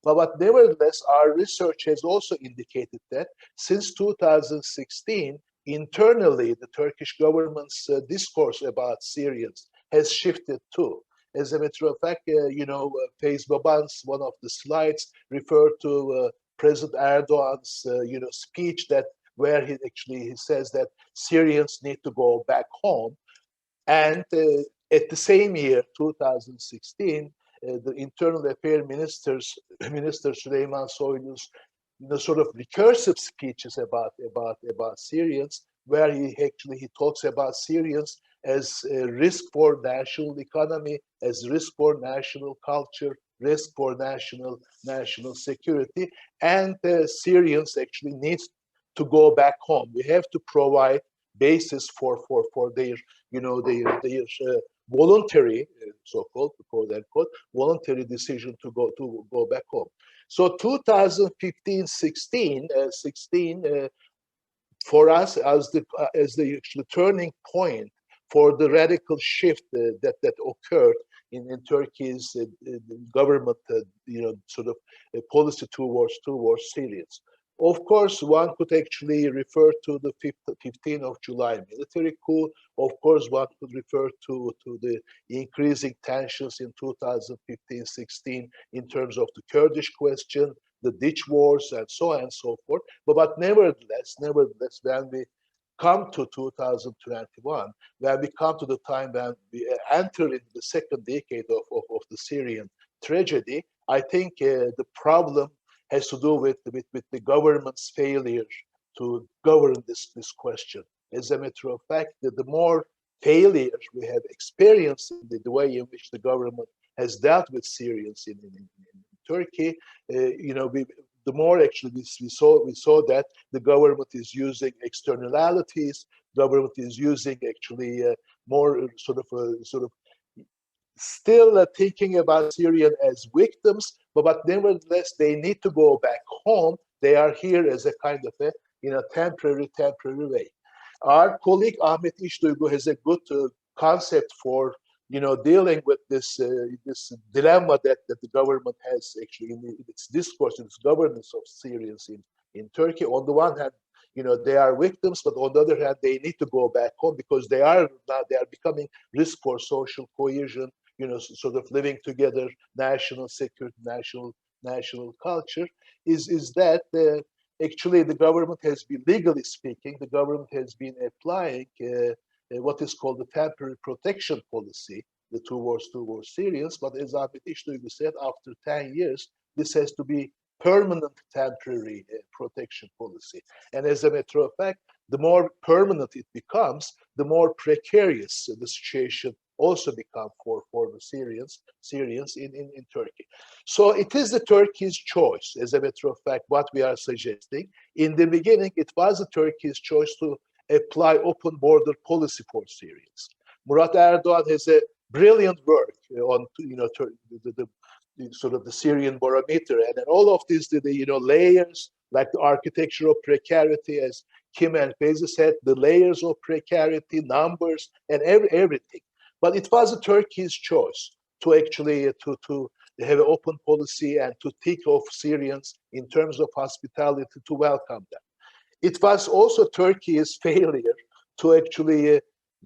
But nevertheless, our research has also indicated that since 2016, internally, the Turkish government's discourse about Syrians has shifted too. As a matter of fact, Feyzi Baban's one of the slides referred to President Erdoğan's speech where he says that Syrians need to go back home. And at the same year, 2016, the Internal Affairs Minister Süleyman Soylu's sort of recursive speeches about Syrians, where he talks about Syrians as a risk for national economy, as risk for national culture, risk for national security, and Syrians actually need to go back home. We have to provide basis for their voluntary, so-called quote unquote, voluntary decision to go back home. So 2015-16 for us as the actual turning point for the radical shift that occurred in Turkey's government, sort of policy towards Syrians. Of course, one could actually refer to the 15th of July military coup. Of course, one could refer to the increasing tensions in 2015-16 in terms of the Kurdish question, the ditch wars, and so on and so forth. But nevertheless, when we come to 2021, when we come to the time when we enter into the second decade of the Syrian tragedy, I think the problem has to do with the government's failure to govern this question. As a matter of fact, the more failure we have experienced in the way in which the government has dealt with Syrians in Turkey, the more actually we saw that the government is using externalities. Government is using actually more sort of still thinking about Syrians as victims, but nevertheless they need to go back home. They are here as a kind of a temporary way. Our colleague Ahmet İşduygu has a good concept for dealing with this dilemma that the government has actually in its discourse, in its governance of Syrians in Turkey. On the one hand, they are victims, but on the other hand, they need to go back home because they are becoming risk for social cohesion, sort of living together, national security, national culture. Is that actually the government has been, legally speaking, the government has been applying what is called the temporary protection policy, the two wars Syrians. But as Ahmet İşduygu said, after 10 years, this has to be permanent temporary protection policy. And as a matter of fact, the more permanent it becomes, the more precarious the situation also becomes for the Syrians in Turkey. So it is the Turkey's choice, as a matter of fact, what we are suggesting. In the beginning, it was the Turkey's choice to apply open border policy for Syrians. Murat Erdoğan has a brilliant work on the sort of the Syrian barometer, and all of these the layers, like the architecture of precarity, as Kim and Feyzi said, the layers of precarity, numbers, and everything. But it was Turkey's choice to actually to have an open policy and to think of Syrians in terms of hospitality, to welcome them. It was also Turkey's failure to actually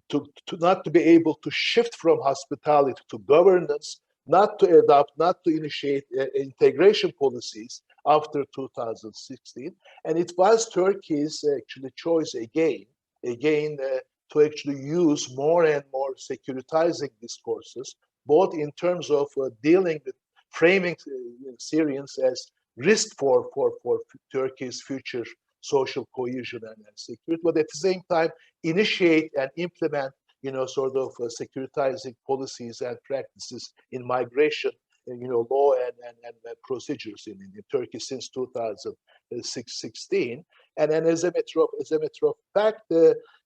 to not to be able to shift from hospitality to governance, not to adopt, not to initiate integration policies after 2016. And it was Turkey's actually choice again to actually use more and more securitizing discourses, both in terms of dealing with framing Syrians as risk for Turkey's future social cohesion and security, but at the same time initiate and implement sort of securitizing policies and practices in migration, law and procedures in Turkey since 2016. And then as a matter of fact,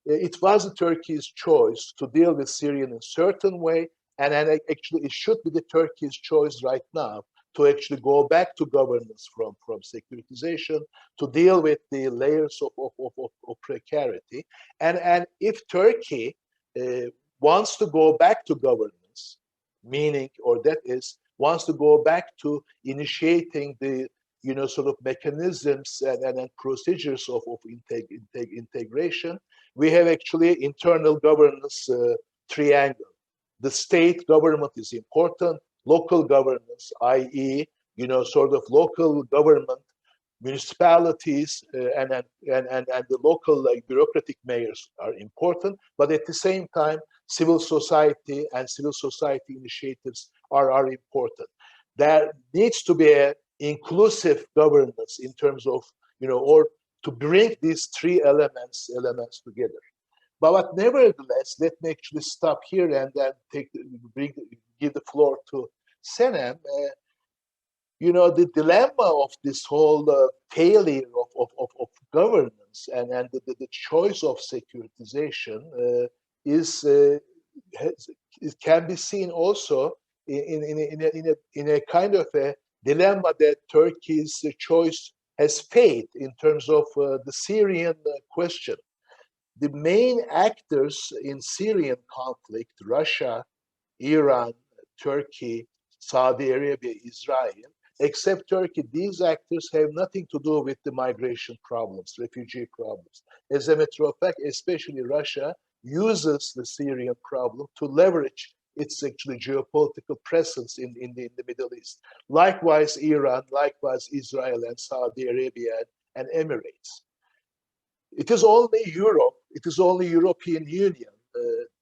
it was Turkey's choice to deal with Syria in a certain way, and then actually it should be the Turkey's choice right now to actually go back to governance from securitization, to deal with the layers of precarity. And if Turkey wants to go back to governance, meaning, or that is, wants to go back to initiating the sort of mechanisms and procedures of integration, we have actually internal governance triangle. The state government is important, local governance, i.e., sort of local government, municipalities, and the local bureaucratic mayors are important, but at the same time, civil society and civil society initiatives are important. There needs to be an inclusive governance in terms of, or to bring these three elements together. But nevertheless, let me actually stop here and then give the floor to Senem. The dilemma of this whole failure of governance and the choice of securitization it can be seen also in a kind of a dilemma that Turkey's choice has failed in terms of the Syrian question. The main actors in Syrian conflict, Russia, Iran, Turkey, Saudi Arabia, Israel, except Turkey, these actors have nothing to do with the migration problems, refugee problems. As a matter of fact, especially Russia uses the Syrian problem to leverage its actually geopolitical presence in the Middle East. Likewise, Iran, likewise, Israel and Saudi Arabia and Emirates. It is only Europe, it is only European Union,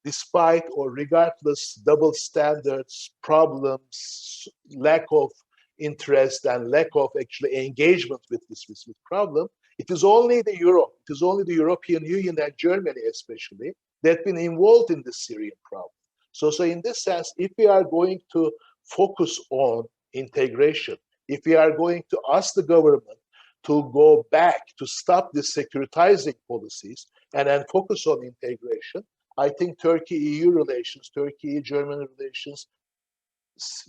despite or regardless double standards, problems, lack of interest and lack of actually engagement with this problem, it is only the European Union and Germany especially that have been involved in the Syrian problem. So in this sense, if we are going to focus on integration, if we are going to ask the government to go back, to stop the securitizing policies and then focus on integration, I think Turkey-EU relations, Turkey-German relations,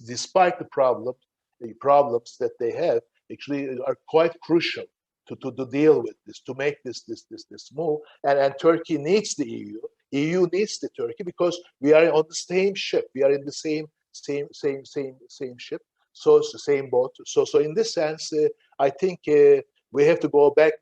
despite the problems that they have, actually are quite crucial to deal with this, to make this move. And Turkey needs the EU. EU needs the Turkey because we are on the same ship. We are in the same ship. So it's the same boat. So in this sense, I think we have to go back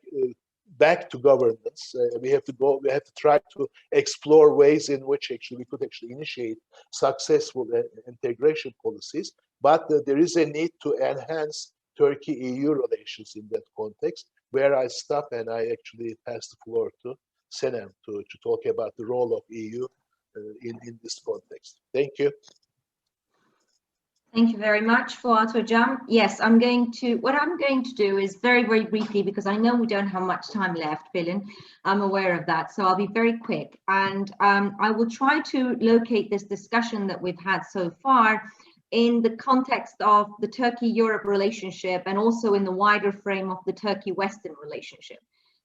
to governance. We have to try to explore ways in which actually we could actually initiate successful integration policies. But there is a need to enhance Turkey-EU relations in that context, where I stop and I actually pass the floor to Senem to talk about the role of EU in this context. Thank you. Thank you very much, Fuat Hocam. Yes, what I'm going to do is very, very briefly, because I know we don't have much time left, Pelin. I'm aware of that, so I'll be very quick. And I will try to locate this discussion that we've had so far in the context of the Turkey-Europe relationship and also in the wider frame of the Turkey-Western relationship.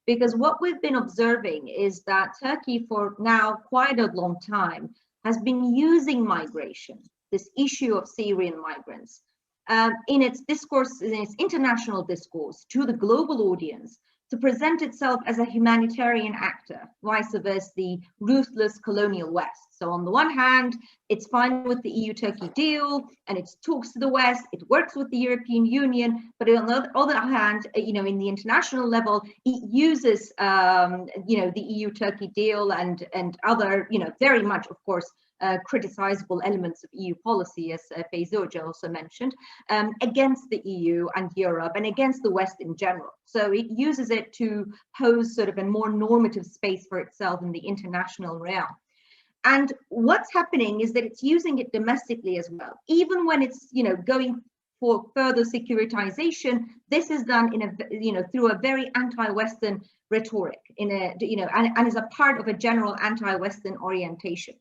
Because what we've been observing is that Turkey for now quite a long time has been using migration, this issue of Syrian migrants, in its discourse, in its international discourse to the global audience, to present itself as a humanitarian actor, vice versa the ruthless colonial West. So on the one hand, it's fine with the EU-Turkey deal, and it talks to the West, it works with the European Union, but on the other hand, in the international level, it uses, the EU-Turkey deal and other, very much, of course, criticizable elements of EU policy, as Feyzi also mentioned, against the EU and Europe and against the West in general. So it uses it to pose sort of a more normative space for itself in the international realm. And what's happening is that it's using it domestically as well. Even when it's, going for further securitization, this is done in a, through a very anti-Western rhetoric, and is a part of a general anti-Western orientation.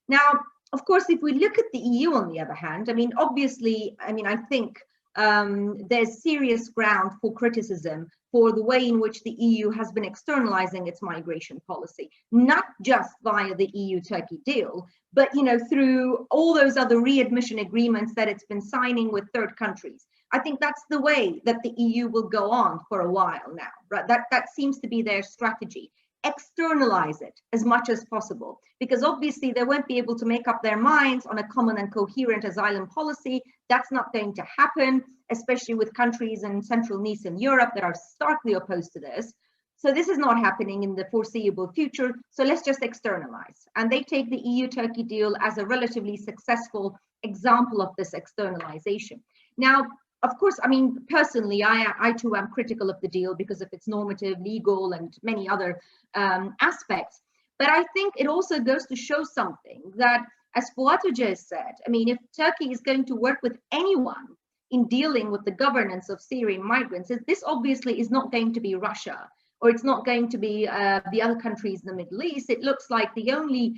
Now, of course, if we look at the EU, on the other hand, I think there's serious ground for criticism for the way in which the EU has been externalizing its migration policy, not just via the EU-Turkey deal, but through all those other readmission agreements that it's been signing with third countries. I think that's the way that the EU will go on for a while now, right? That seems to be their strategy. Externalize it as much as possible, because obviously they won't be able to make up their minds on a common and coherent asylum policy. That's not going to happen, especially with countries in Central and Eastern Europe that are starkly opposed to this. So this is not happening in the foreseeable future. So let's just externalize. And they take the EU-Turkey deal as a relatively successful example of this externalization. Now, of course, personally, I too am critical of the deal because of its normative, legal, and many other aspects. But I think it also goes to show something that, as Fuat just said, if Turkey is going to work with anyone in dealing with the governance of Syrian migrants, this obviously is not going to be Russia, or it's not going to be the other countries in the Middle East. It looks like the only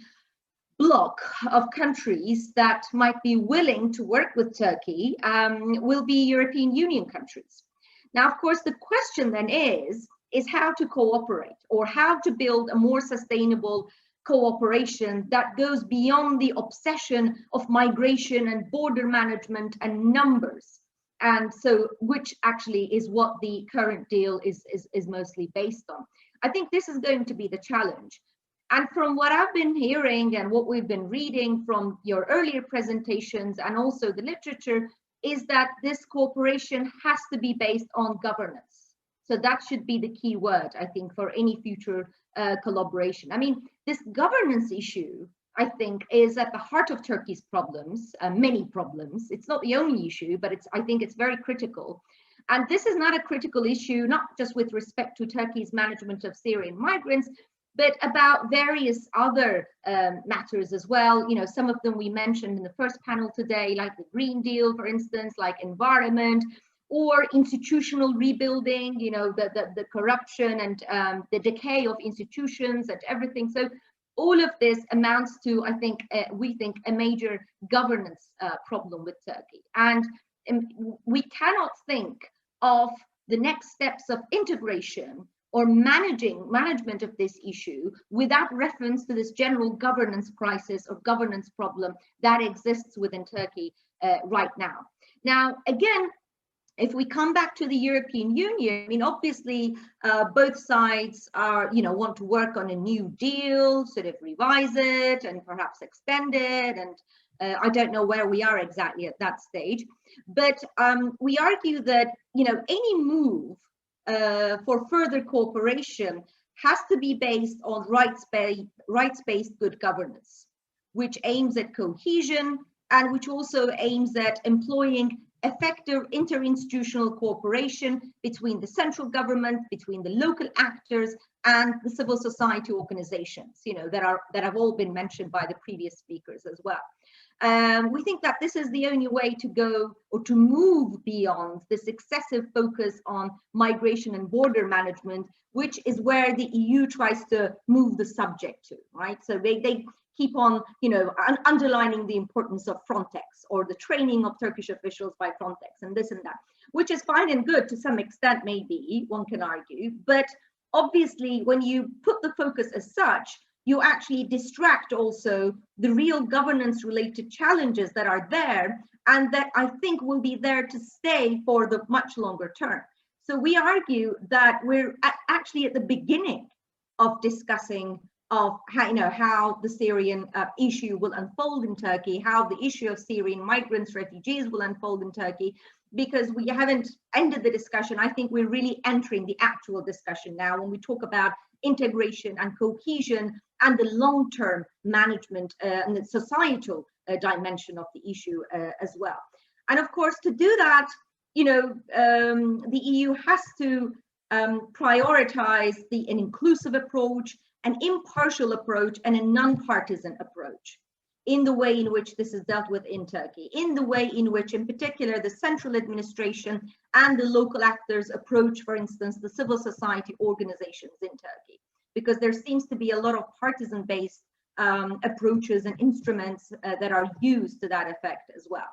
block of countries that might be willing to work with Turkey will be European Union countries. Now, of course, the question then is how to cooperate, or how to build a more sustainable cooperation that goes beyond the obsession of migration and border management and numbers. And so, which actually is what the current deal is mostly based on. I think this is going to be the challenge. And from what I've been hearing and what we've been reading from your earlier presentations and also the literature, is that this cooperation has to be based on governance. So that should be the key word, I think, for any future collaboration. I mean, this governance issue, I think, is at the heart of Turkey's problems, many problems. It's not the only issue, but I think it's very critical. And this is not a critical issue, not just with respect to Turkey's management of Syrian migrants, but about various other matters as well. You know, some of them we mentioned in the first panel today, like the Green Deal, for instance, like environment, or institutional rebuilding, you know, the corruption and the decay of institutions and everything. So all of this amounts to, I think, we think, a major governance problem with Turkey. And we cannot think of the next steps of integration or management of this issue without reference to this general governance crisis or governance problem that exists within Turkey right now. Now, again, if we come back to the European Union, I mean, obviously, both sides are, you know, want to work on a new deal, sort of revise it and perhaps extend it. And I don't know where we are exactly at that stage. But we argue that, you know, any move for further cooperation has to be based on rights-based good governance, which aims at cohesion and which also aims at employing effective interinstitutional cooperation between the central government, between the local actors, and the civil society organizations, you know, that have all been mentioned by the previous speakers as well. We think that this is the only way to go or to move beyond this excessive focus on migration and border management, which is where the EU tries to move the subject to, right? So they keep on, you know, underlining the importance of Frontex or the training of Turkish officials by Frontex and this and that, which is fine and good to some extent, maybe one can argue. But obviously, when you put the focus as such, you actually distract also the real governance related challenges that are there and that I think will be there to stay for the much longer term. So we argue that we're actually at the beginning of discussing of how, you know, how the Syrian issue will unfold in Turkey, how the issue of Syrian migrants, refugees will unfold in Turkey, because we haven't ended the discussion. I think we're really entering the actual discussion now when we talk about integration and cohesion and the long-term management and the societal dimension of the issue as well. And of course, to do that, you know, the EU has to prioritize an inclusive approach, an impartial approach, and a non-partisan approach in the way in which this is dealt with in Turkey, in the way in which, in particular, the central administration and the local actors approach, for instance, the civil society organizations in Turkey, because there seems to be a lot of partisan-based approaches and instruments that are used to that effect as well.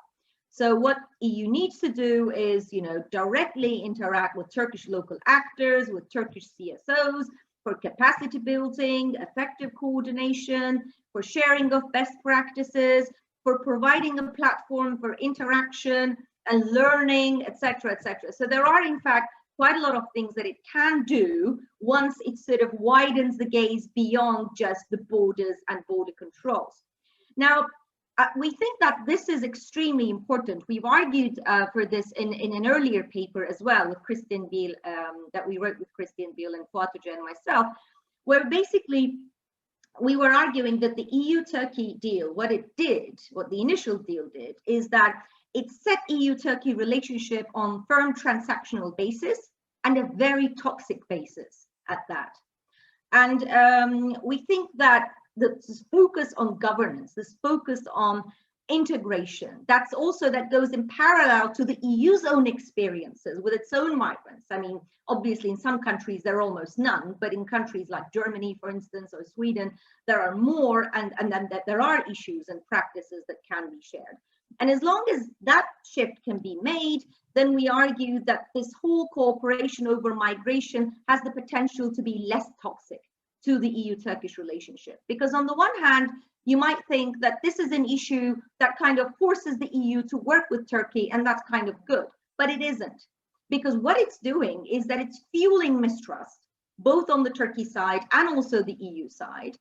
So what EU needs to do is, you know, directly interact with Turkish local actors, with Turkish CSOs, for capacity building, effective coordination, for sharing of best practices, for providing a platform for interaction and learning, etc., etc. So there are, in fact, quite a lot of things that it can do once it sort of widens the gaze beyond just the borders and border controls. Now, we think that this is extremely important. We've argued for this in an earlier paper as well with Christian Biel, that we wrote with Christian Biel and Fuat and myself, where basically we were arguing that the EU-Turkey deal, what the initial deal did, is that it set EU-Turkey relationship on firm transactional basis and a very toxic basis at that. And we think that this focus on governance, this focus on integration, that goes in parallel to the EU's own experiences with its own migrants. I mean, obviously in some countries there are almost none, but in countries like Germany, for instance, or Sweden, there are more, and then that there are issues and practices that can be shared. And as long as that shift can be made, then we argue that this whole cooperation over migration has the potential to be less toxic to the EU-Turkish relationship. Because on the one hand, you might think that this is an issue that kind of forces the EU to work with Turkey, and that's kind of good, but it isn't. Because what it's doing is that it's fueling mistrust, both on the Turkey side and also the EU side.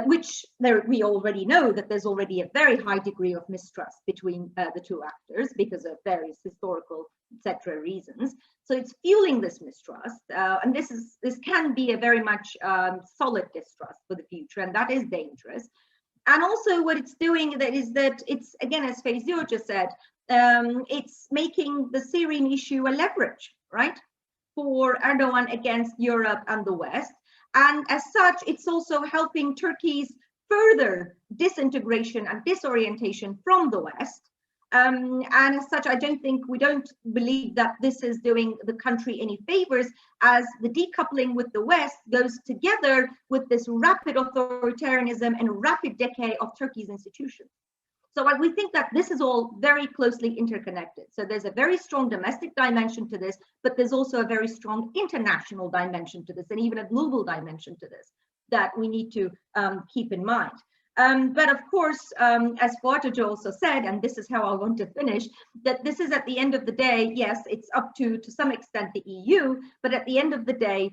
which we already know that there's already a very high degree of mistrust between the two actors because of various historical, etc. reasons. So it's fueling this mistrust, and this can be a very much solid distrust for the future, and that is dangerous. And also what it's doing is that it's, again, as Feyzi just said, it's making the Syrian issue a leverage, right, for Erdoğan against Europe and the West. And as such, it's also helping Turkey's further disintegration and disorientation from the West. And as such, we don't believe that this is doing the country any favors, as the decoupling with the West goes together with this rapid authoritarianism and rapid decay of Turkey's institutions. So we think that this is all very closely interconnected. So there's a very strong domestic dimension to this, but there's also a very strong international dimension to this, and even a global dimension to this that we need to keep in mind. But of course, as Fuat also said, and this is how I want to finish, that this is at the end of the day, yes, it's up to some extent the EU, but at the end of the day,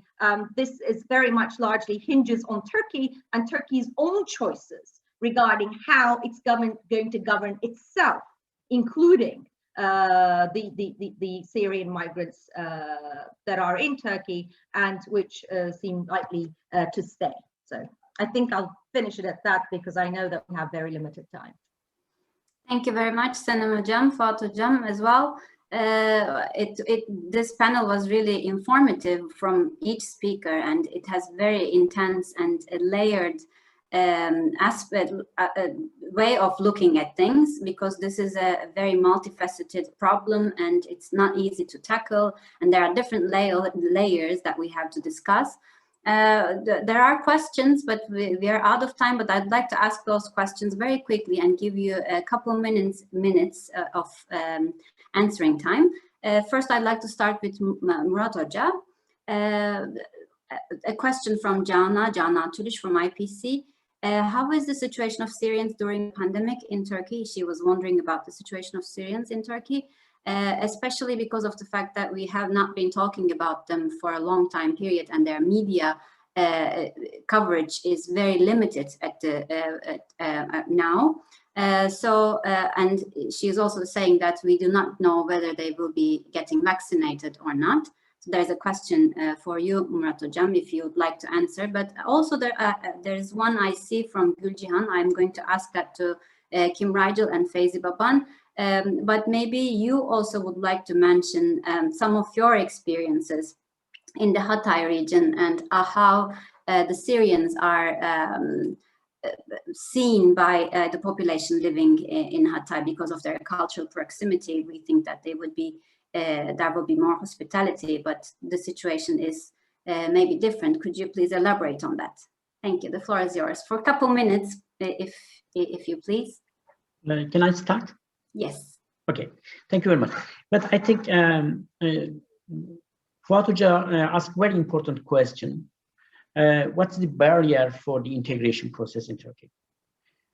this is very much largely hinges on Turkey and Turkey's own choices regarding how it's going to govern itself, including the Syrian migrants that are in Turkey and which seem likely to stay. So I think I'll finish it at that because I know that we have very limited time. Thank you very much, Senem Hocam, Fuat Hocam as well. This panel was really informative from each speaker, and it has very intense and layered aspect, way of looking at things, because this is a very multifaceted problem and it's not easy to tackle, and there are different layers that we have to discuss. There are questions, but we are out of time, but I'd like to ask those questions very quickly and give you a couple minutes of answering time. First, I'd like to start with Murat Hoca. A question from Jana Tulish from IPC. How is the situation of Syrians during the pandemic in Turkey? She was wondering about the situation of Syrians in Turkey, especially because of the fact that we have not been talking about them for a long time period, and their media coverage is very limited now. And she is also saying that we do not know whether they will be getting vaccinated or not. There's a question for you, Murat Hocam, if you would like to answer. But also there's one I see from Gülcihan. I'm going to ask that to Kim Rygiel and Feyzi Baban. But maybe you also would like to mention some of your experiences in the Hatay region and how the Syrians are seen by the population living in Hatay because of their cultural proximity. We think that they would be there will be more hospitality, but the situation is maybe different. Could you please elaborate on that? Thank you. The floor is yours for a couple minutes, if you please. Can I start? Yes. Okay. Thank you very much. But I think Fuat Hoca asked a very important question. What's the barrier for the integration process in Turkey?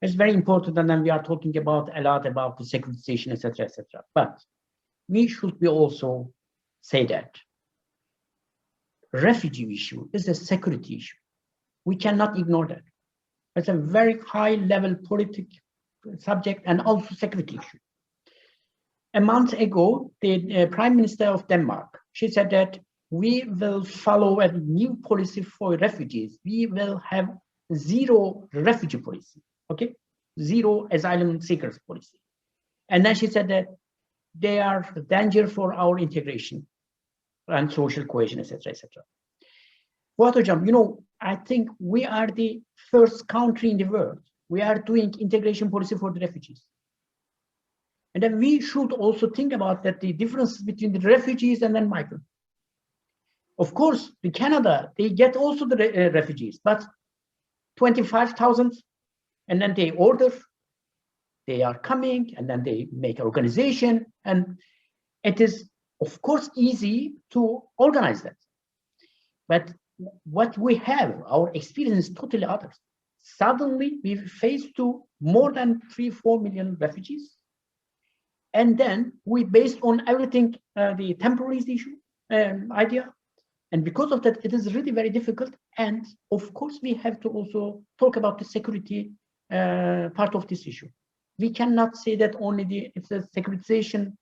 It's very important, and then we are talking about a lot about the securitization, etc., etc. But we should be also say that refugee issue is a security issue. We cannot ignore that. It's a very high level political subject and also security issue. A month ago, the Prime Minister of Denmark, she said that we will follow a new policy for refugees. We will have zero refugee policy, okay? Zero asylum seekers policy. And then she said that they are a danger for our integration and social cohesion, etc., etc. Fuat Hocam, you know, I think we are the first country in the world. We are doing integration policy for the refugees. And then we should also think about that the difference between the refugees and then migrants. Of course, in Canada, they get also the refugees, but 25,000, and then they order, they are coming, and then they make an organization, and it is, of course, easy to organize that. But what we have, our experience is totally others. Suddenly, we face to more than 3-4 million refugees. And then we based on everything, the temporary issue idea, And because of that, it is really very difficult. And of course, we have to also talk about the security part of this issue. We cannot say that only it's a securitization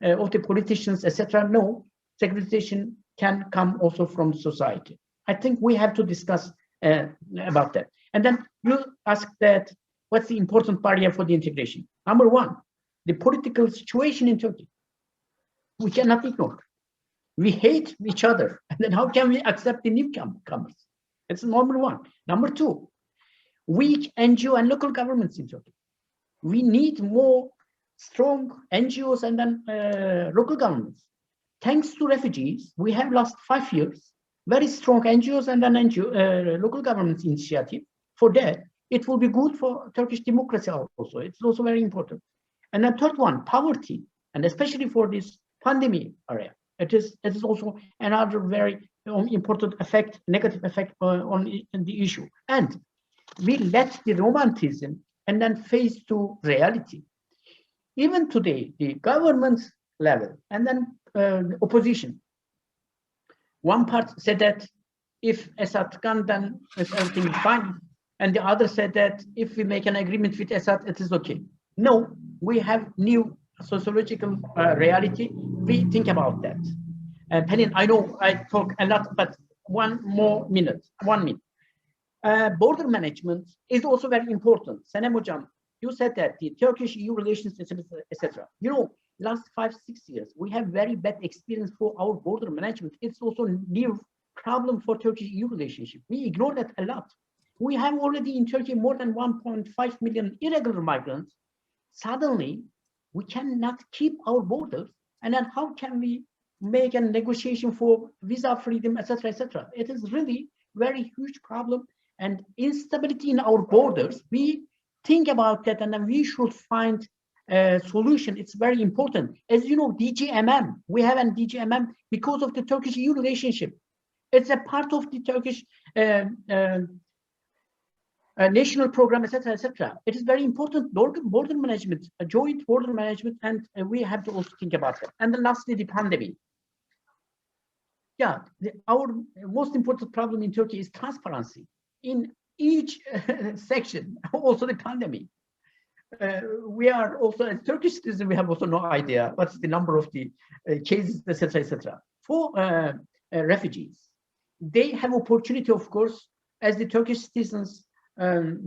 of the politicians, etc. No, securitization can come also from society. I think we have to discuss about that. And then you ask that, what's the important barrier for the integration? Number one, the political situation in Turkey. We cannot ignore. We hate each other. And then how can we accept the newcomers? That's number one. Number two, weak NGO and local governments in Turkey. We need more strong NGOs and then local governments. Thanks to refugees, we have last 5 years, very strong NGOs and then local governments initiative. For that, it will be good for Turkish democracy also. It's also very important. And the third one, poverty, and especially for this pandemic area. It is also another very important effect, negative effect on the issue. And we let the romanticism and then face to reality. Even today, the government level and then opposition. One part said that if Assad can, then everything is fine. And the other said that if we make an agreement with Assad, it is okay. No, we have new sociological reality. We think about that. Pelin, I know I talk a lot, but 1 minute. Border management is also very important. Senem Hocam, you said that the Turkish EU relations, etc. You know, last 5-6 years, we have very bad experience for our border management. It's also a new problem for Turkish EU relationship. We ignore that a lot. We have already in Turkey more than 1.5 million irregular migrants. Suddenly, we cannot keep our borders. And then how can we make a negotiation for visa freedom, etc., etc.? It is really very huge problem and instability in our borders. We think about that and then we should find a solution. It's very important. As you know, DGMM, we have a DGMM because of the Turkish EU relationship. It's a part of the Turkish national program, etc., etc. It is very important border management, a joint border management, and we have to also think about that. And then lastly, the pandemic. Yeah, our most important problem in Turkey is transparency in each section, also the pandemic. We are also, as Turkish citizens, we have also no idea what's the number of the cases, etc., etc. For refugees, they have opportunity, of course, as the Turkish citizens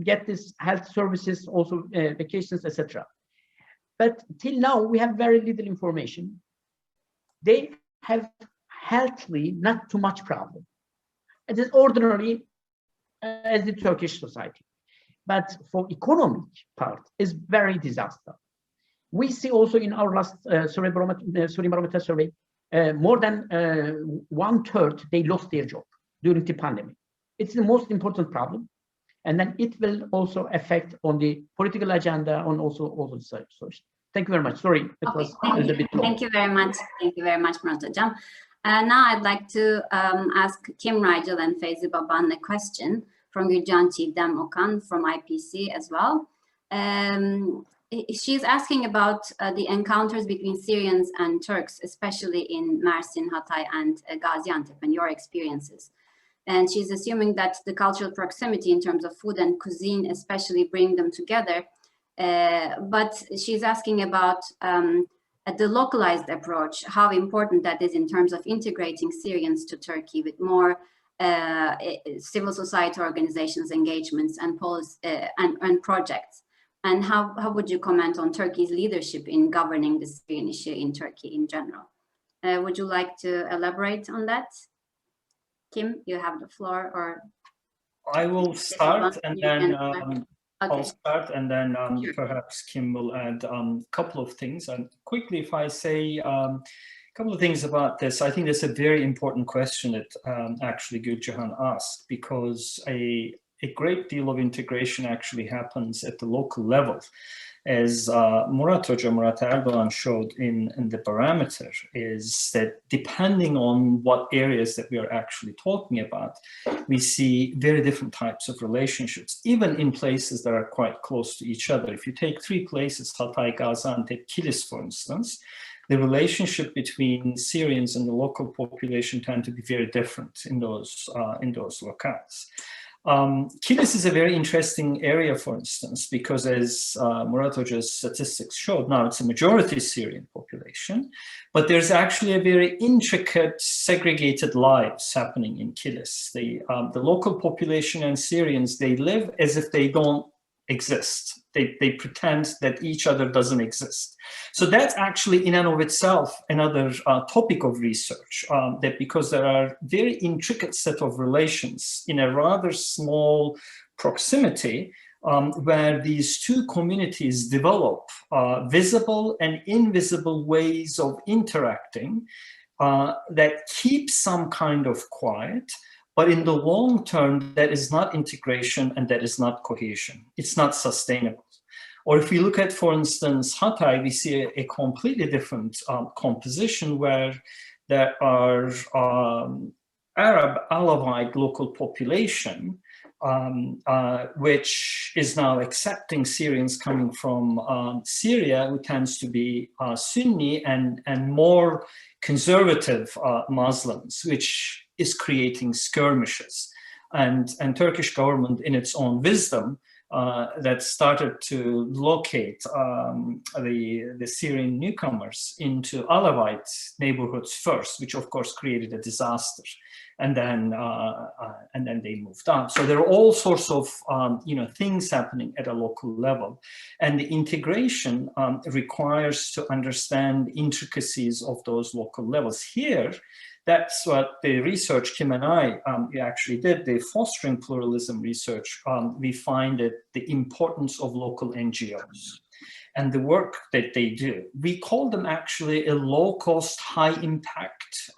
get this health services, also vacations, etc. But till now, we have very little information. They have healthily not too much problem. It is ordinary as the Turkish society. But for economic part, is very disaster. We see also in our last Barometer survey, more than 1/3 they lost their job during the pandemic. It's the most important problem. And then it will also affect on the political agenda on also the social. Thank you very much. Sorry, it was a little bit long. Thank you very much. Thank you very much, Murat Hocam. Now I'd like to ask Kim, Rygiel, and Feyzi Baban a question from Gülcan Çiğdem Okan from IPC as well. She's asking about the encounters between Syrians and Turks, especially in Mersin, Hatay, and Gaziantep, and your experiences. And she's assuming that the cultural proximity in terms of food and cuisine especially bring them together. But she's asking about the localized approach, how important that is in terms of integrating Syrians to Turkey with more civil society organizations, engagements, and projects. And how would you comment on Turkey's leadership in governing the Syrian issue in Turkey in general? Would you like to elaborate on that? Kim, you have the floor, or I will start, and then okay. I'll start, and then Sure. perhaps Kim will add a couple of things. And quickly, if I say a couple of things about this, I think that's a very important question that actually Gülcan asked, because a great deal of integration actually happens at the local level. as Murat Erdoğan showed in the Barometer, is that depending on what areas that we are actually talking about, we see very different types of relationships, even in places that are quite close to each other. If you take 3 places, Hatay, Gaziantep, Kilis, for instance, the relationship between Syrians and the local population tend to be very different in those locales. Kilis is a very interesting area, for instance, because as Murat Hoca's statistics showed, now it's a majority Syrian population, but there's actually a very intricate segregated lives happening in Kilis. The local population and Syrians, they live as if they don't exist. They pretend that each other doesn't exist. So that's actually in and of itself another topic of research, that because there are very intricate set of relations in a rather small proximity, where these 2 communities develop visible and invisible ways of interacting that keep some kind of quiet. But in the long term, that is not integration and that is not cohesion. It's not sustainable. Or if we look at, for instance, Hatay, we see a completely different composition where there are Arab Alawite local population, which is now accepting Syrians coming from Syria, who tends to be Sunni and more conservative Muslims, which is creating skirmishes. And Turkish government, in its own wisdom, that started to locate the Syrian newcomers into Alawite neighborhoods first, which of course created a disaster. And then they moved on. So there are all sorts of things happening at a local level, and the integration requires to understand the intricacies of those local levels. Here, that's what the research Kim and I actually did, the fostering pluralism research. We find that the importance of local NGOs and the work that they do. We call them actually a low-cost, high-impact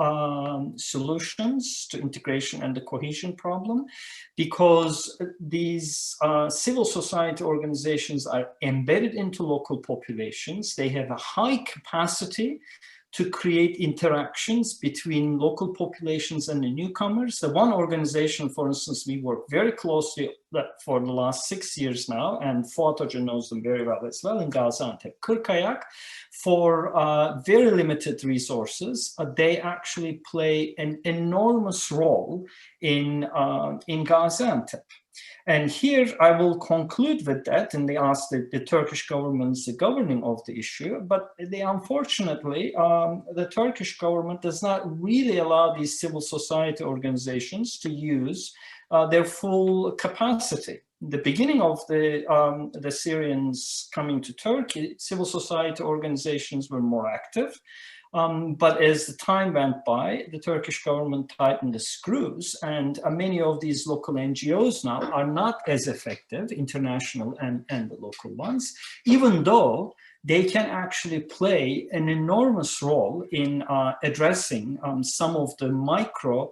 solutions to integration and the cohesion problem, because these civil society organizations are embedded into local populations. They have a high capacity to create interactions between local populations and the newcomers. The one organization, for instance, we work very closely for the last 6 years now, and Fuat Hoca knows them very well as well, in Gaziantep, Kırkayak, for very limited resources. They actually play an enormous role in Gaziantep. And here I will conclude with that, and they asked the Turkish government's governing of the issue, but unfortunately, the Turkish government does not really allow these civil society organizations to use their full capacity. The beginning of the Syrians coming to Turkey, civil society organizations were more active. But as the time went by, the Turkish government tightened the screws, and many of these local NGOs now are not as effective, international and the local ones, even though they can actually play an enormous role in addressing some of the micro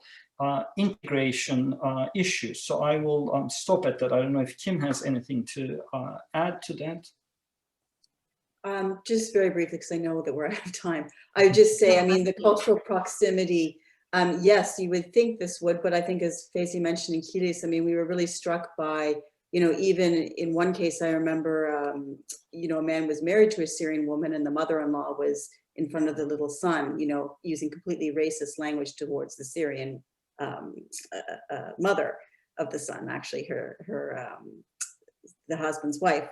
integration issues. So I will stop at that. I don't know if Kim has anything to add to that. Just very briefly, because I know that we're out of time. I would just say, I mean, the cultural proximity, yes, you would think this would, but I think as Feyzi mentioned in Kilis, I mean, we were really struck by, even in one case, I remember, a man was married to a Syrian woman and the mother-in-law was in front of the little son, using completely racist language towards the Syrian mother of the son, actually the husband's wife.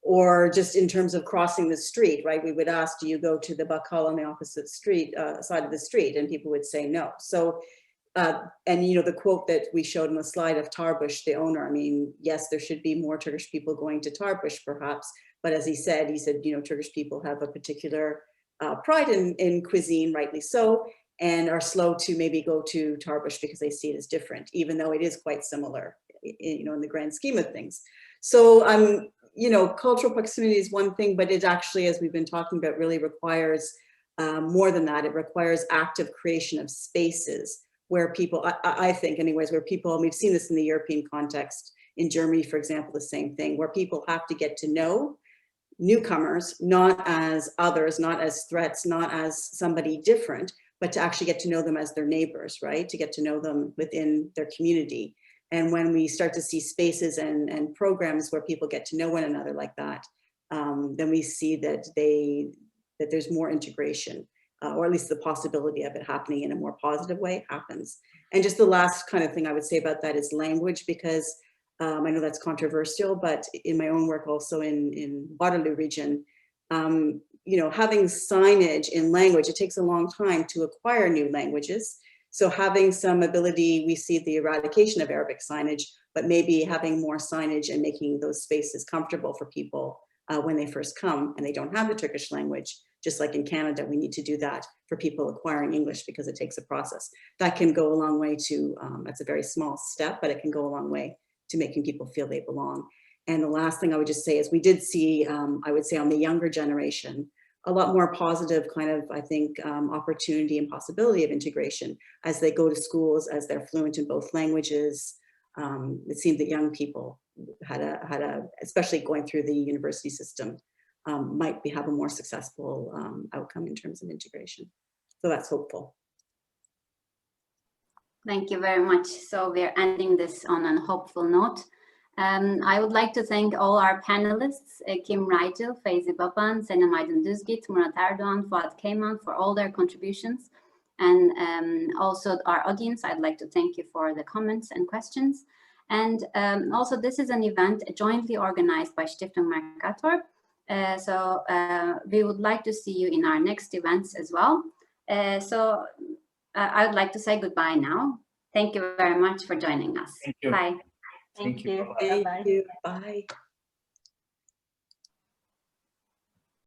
Or just in terms of crossing the street, right? We would ask, do you go to the bakkal on the opposite street, side of the street? And people would say no. So, and the quote that we showed on the slide of Tarbush, the owner, I mean, yes, there should be more Turkish people going to Tarbush perhaps, but as he said, Turkish people have a particular pride in cuisine, rightly so, and are slow to maybe go to Tarbush because they see it as different, even though it is quite similar, in the grand scheme of things. So cultural proximity is one thing, but it actually, as we've been talking about, really requires more than that. It requires active creation of spaces where people, I think anyways, where people, and we've seen this in the European context, in Germany, for example, the same thing, where people have to get to know newcomers, not as others, not as threats, not as somebody different, but to actually get to know them as their neighbors, right? To get to know them within their community. And when we start to see spaces and programs where people get to know one another like that, then we see that there's more integration, or at least the possibility of it happening in a more positive way happens. And just the last kind of thing I would say about that is language, because I know that's controversial, but in my own work also in Waterloo region, you know, having signage in language, it takes a long time to acquire new languages. So having some ability, we see the eradication of Arabic signage, but maybe having more signage and making those spaces comfortable for people when they first come and they don't have the Turkish language. Just like in Canada, we need to do that for people acquiring English because it takes a process. That can go a long way to, that's a very small step, but it can go a long way to making people feel they belong. And the last thing I would just say is we did see, I would say on the younger generation, a lot more positive kind of, I think, opportunity and possibility of integration as they go to schools, as they're fluent in both languages. It seemed that young people had a, especially going through the university system, might have a more successful outcome in terms of integration. So that's hopeful. Thank you very much. So we're ending this on a hopeful note. I would like to thank all our panelists, Kim Rygiel, Feyzi Baban, Senem Aydın-Düzgit, Murat Erdoğan, Fuat Keyman, for all their contributions. And also our audience, I'd like to thank you for the comments and questions. And also this is an event jointly organized by Stiftung Mercator. So we would like to see you in our next events as well. So I would like to say goodbye now. Thank you very much for joining us. Thank you. Bye. Thank you. Thank Bye-bye. you. Bye.